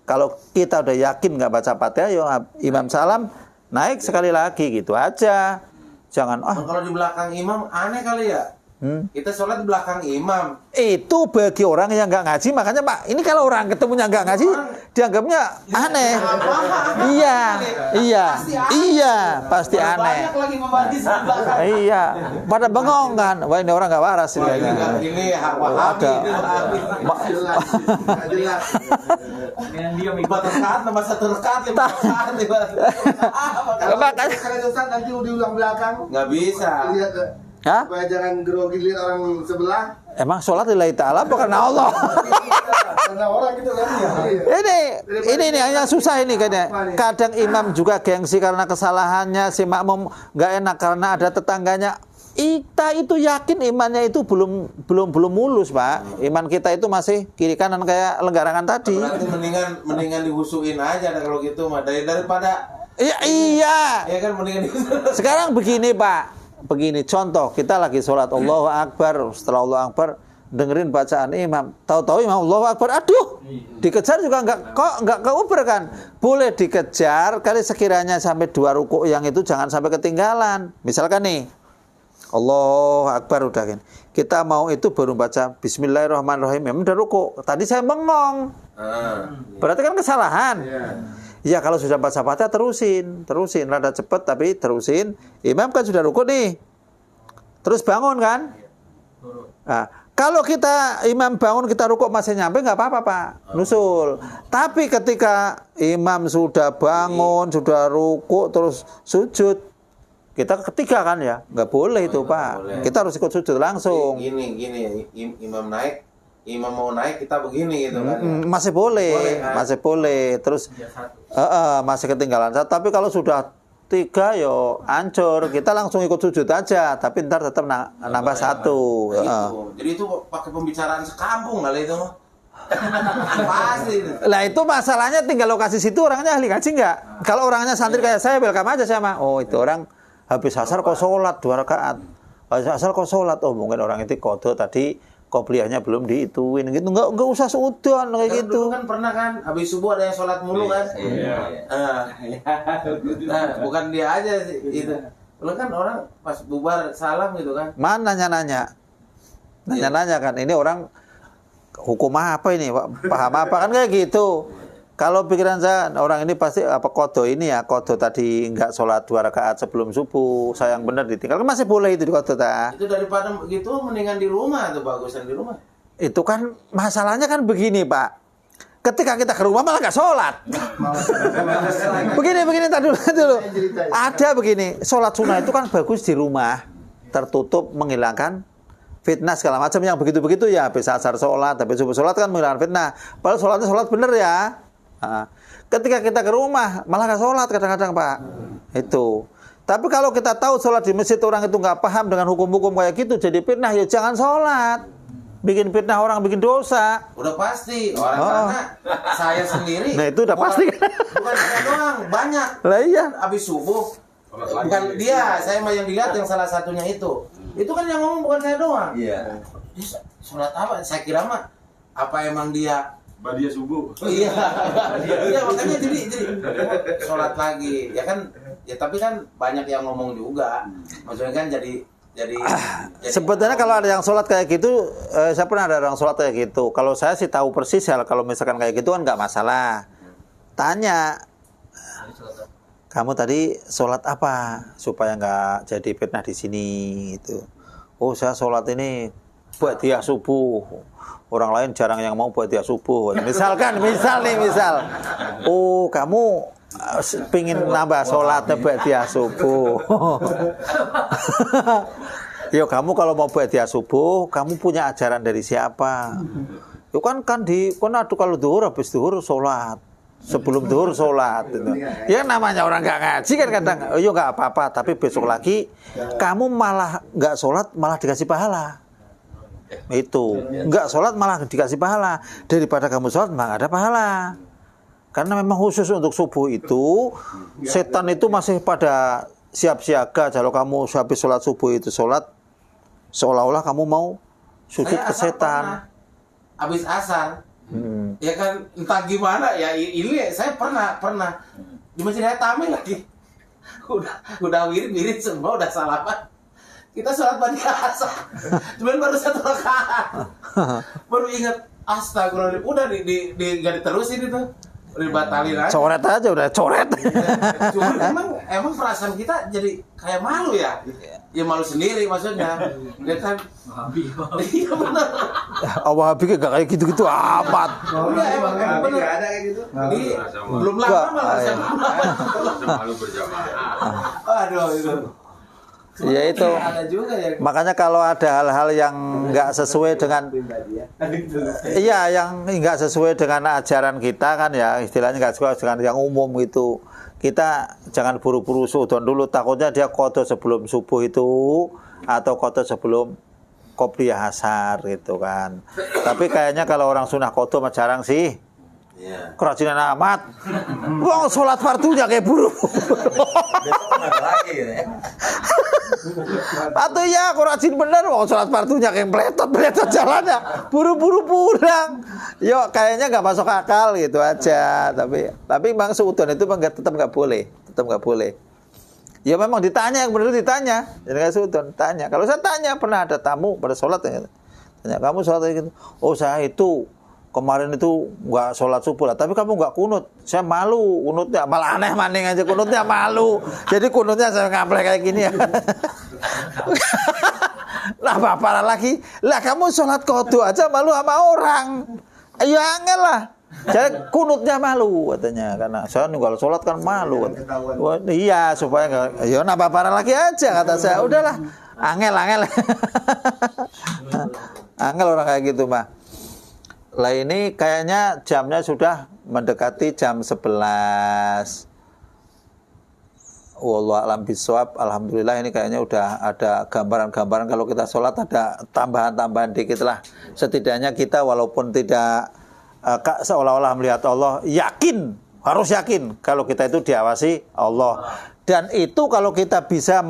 Kalau kita udah yakin nggak baca Fatihah, ya imam salam, naik sekali lagi gitu aja. Jangan kalau di belakang imam aneh kali ya. Kita sholat di belakang imam. Itu bagi orang yang nggak ngaji, makanya Pak, ini kalau orang ketemunya nggak ngaji, dianggapnya aneh. Iya, pasti aneh. Banyak lagi membagi belakang. Iya, pada bengong kan. Wah, ini orang nggak waras ini. Ini hak wahabi. Jelas. Dengan dia Empat rakaat tambah 1 rakaat 5 rakaat. Kalau Ustaz nanti diulang belakang, Nggak bisa. lihat Hah? supaya jangan grogi lihat orang sebelah. Emang sholat lillahi ta'ala apa karena Allah? Karena orang itu kan Ini yang susah ini kayaknya. Kadang imam juga gengsi karena kesalahannya, si makmum nggak enak karena ada tetangganya. Kita itu yakin imannya itu belum mulus, Pak. Iman kita itu masih kiri kanan kayak lenggarangan tadi. Berarti mendingan dihusuin aja kalau gitu mah daripada Iya. ya kan mendingan Sekarang begini, Pak. Begini contoh, kita lagi sholat Allahu Akbar, setelah Allahu Akbar dengerin bacaan imam, tahu-tahu imam Allahu Akbar, aduh, dikejar juga nggak keuber kan. Boleh dikejar kali sekiranya sampai 2 ruku yang itu jangan sampai ketinggalan. Misalkan nih Allahu Akbar udah kan, kita mau itu baru baca Bismillahirrahmanirrahim, memang udah ruku, tadi saya bengong, berarti kan kesalahan. Ya kalau sudah baca Fatihah terusin, rada cepet tapi terusin. Imam kan sudah rukuk nih, terus bangun kan. Nah, kalau kita imam bangun kita rukuk masih nyampe nggak apa-apa Pak, nusul. Tapi ketika imam sudah bangun, sudah rukuk terus sujud, kita ketiga kan ya, nggak boleh itu Pak. Boleh. Kita harus ikut sujud langsung. Gini, imam naik, imam mau naik kita begini gitu kan. Masih boleh, Kan? masih boleh. Terus masih ketinggalan. Tapi kalau sudah 3 yo hancur, kita langsung ikut sujud aja, tapi ntar tetap nambah 1. Jadi itu pakai pembicaraan sekampung kali itu. Pasti. Lah itu masalahnya tinggal lokasi situ orangnya ahli ngaji nggak? Kalau orangnya santri kayak saya, welcome aja saya mah. Oh itu orang habis asar kok sholat 2 rakaat. Habis asar kok sholat. Oh mungkin orang itu kodo tadi kopiahnya belum diituin gitu. Nggak usah seudon kayak gitu. Dulu kan pernah kan habis subuh ada yang sholat mulu kan? Iya. Nah, bukan dia aja sih, itu. Lu kan orang pas bubar salam gitu kan? Mana nanya-nanya kan ini orang hukum apa ini Pak? Paham apa kan kayak gitu. Kalau pikiran saya orang ini pasti apa kodo ini ya, kodo tadi nggak sholat 2 rakaat sebelum subuh, sayang bener ditinggal, kan masih boleh itu di kodo ta. Itu daripada gitu mendingan di rumah tuh, bagusan di rumah. Itu kan masalahnya kan begini Pak, ketika kita ke rumah malah nggak sholat. begini tadi dulu. Ada begini, sholat sunnah itu kan bagus di rumah, tertutup, menghilangkan fitnah segala macam yang begitu-begitu ya. Habis asar sholat, habis subuh sholat kan menghilangkan fitnah. Padahal sholatnya sholat bener ya. Nah, ketika kita ke rumah malah nggak sholat kadang-kadang Pak. Itu. Tapi kalau kita tahu sholat di masjid orang itu nggak paham dengan hukum-hukum kayak gitu jadi fitnah, ya jangan sholat. Bikin fitnah orang, bikin dosa. Udah pasti orang sana saya sendiri. Nah itu udah pasti kan. Bukan saya doang, banyak. Lah iya. Habis subuh. Bukan dia, saya mah yang dilihat yang salah satunya itu. Itu kan yang ngomong bukan saya doang. Iya. Dia sholat apa? Saya kira mah apa emang dia Badia subuh. iya. Iya makanya jadi sholat lagi. Ya kan ya tapi kan banyak yang ngomong juga. Maksudnya kan jadi sebetulnya kalau ada yang sholat kayak gitu, saya pernah ada orang sholat kayak gitu. Kalau saya sih tahu persis ya, kalau misalkan kayak gitu kan nggak masalah. Tanya, kamu tadi sholat apa supaya nggak jadi fitnah di sini gitu. Oh saya sholat ini buat dia subuh. Orang lain jarang yang mau buat dia subuh. Misal. Oh kamu pingin nambah sholatnya buat dia subuh. Yo kamu kalau mau buat dia subuh, kamu punya ajaran dari siapa? Yo kan kalau duhur habis duhur sholat, sebelum duhur sholat. Gitu. Ya namanya orang nggak ngaji kan kadang, yo nggak apa-apa, tapi besok lagi kamu malah nggak sholat malah dikasih pahala. Itu nggak sholat malah dikasih pahala daripada kamu sholat malah ada pahala. Karena memang khusus untuk subuh itu setan itu masih pada siap siaga. Kalau kamu habis sholat subuh itu sholat seolah-olah kamu mau sujud ke setan. Habis asar, ya kan entah gimana ya ini saya pernah di masjid Hayatame lagi. Udah wirid semua udah salaman. Kita sholat Badia asar. Cuman baru 1 rakaat. Baru ingat astagfirullahaladzim. Udah nggak diterusin itu. Udah dibatalin aja. Coret aja udah coret. Cuman emang perasaan kita jadi kayak malu ya. Ya malu sendiri maksudnya. Dia kan iya benar. Wahabi gak kayak gitu-gitu amat. Iya emang benar. Ada kayak gitu. Belum lama malah saya Malu berjamaah. aduh itu. Ya itu. Ada juga ya. Makanya kalau ada hal-hal yang nggak sesuai dengan yang nggak sesuai dengan ajaran kita kan ya, istilahnya nggak sesuai dengan yang umum gitu. Kita jangan buru-buru suudon dulu, takutnya dia qadha sebelum subuh itu atau qadha sebelum qobliyah asar gitu kan. Tapi kayaknya kalau orang sunah qadha mah jarang sih. Iya. Kerajinan amat. Wong sholat fardunya kayak buru. Besok ada lagi ya. Atau ya aku rajin bener wong sholat fardunya kayak meletot jalannya. Buru-buru pulang. Yo kayaknya nggak masuk akal gitu aja. Tapi memang suudon itu tetap nggak boleh. Ya memang ditanya yang benar ditanya. Jadi nggak suudon tanya. Kalau saya tanya pernah ada tamu pada sholat tanya kamu sholat kayak gitu. Oh saya itu kemarin itu nggak sholat subuh lah, tapi kamu nggak kunut. Saya malu kunutnya, malah aneh maning aja kunutnya malu. Jadi kunutnya saya ngamplek kayak gini ya. Lah bapak lagi, lah kamu sholat qadha aja malu sama orang. Ya angel lah. Jadi kunutnya malu katanya, karena saya kalau sholat kan malu. Wah, iya supaya nggak, ya nambah parah lagi aja kata saya. Udahlah, angel. Angel orang kayak gitu mah. Lah ini kayaknya jamnya sudah mendekati jam 11. Wallahu a'lam bishawab. Alhamdulillah ini kayaknya udah ada gambaran-gambaran kalau kita sholat ada tambahan-tambahan dikit lah. Setidaknya kita walaupun tidak seolah-olah melihat Allah, harus yakin kalau kita itu diawasi Allah. Dan itu kalau kita bisa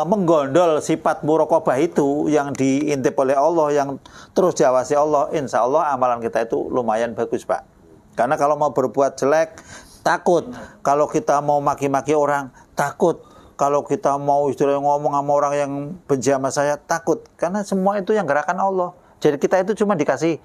menggondol sifat muraqabah itu yang diintip oleh Allah, yang terus diawasi Allah, insya Allah amalan kita itu lumayan bagus, Pak. Karena kalau mau berbuat jelek, takut. Kalau kita mau maki-maki orang, takut. Kalau kita mau istilahnya ngomong sama orang yang benci sama saya, takut. Karena semua itu yang gerakan Allah. Jadi kita itu cuma dikasih,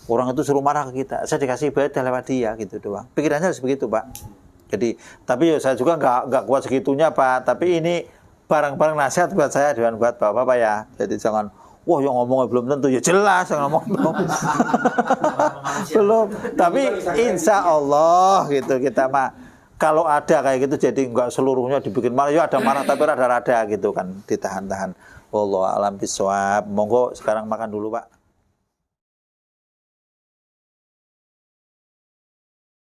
orang itu suruh marah ke kita, saya dikasih ibadah lewat dia gitu doang. Pikirannya harus begitu, Pak. Jadi, tapi saya juga nggak kuat segitunya, Pak. Tapi ini barang-barang nasihat buat saya dan buat Bapak-Bapak ya. Jadi jangan, wah yang ngomongnya belum tentu, ya jelas yang ngomong belum. Tapi insya Allah gitu kita mah kalau ada kayak gitu jadi nggak seluruhnya dibikin marah. Ya ada marah tapi rada-rada gitu kan, ditahan-tahan. Wallahu a'lam bishawab. Monggo sekarang makan dulu, Pak.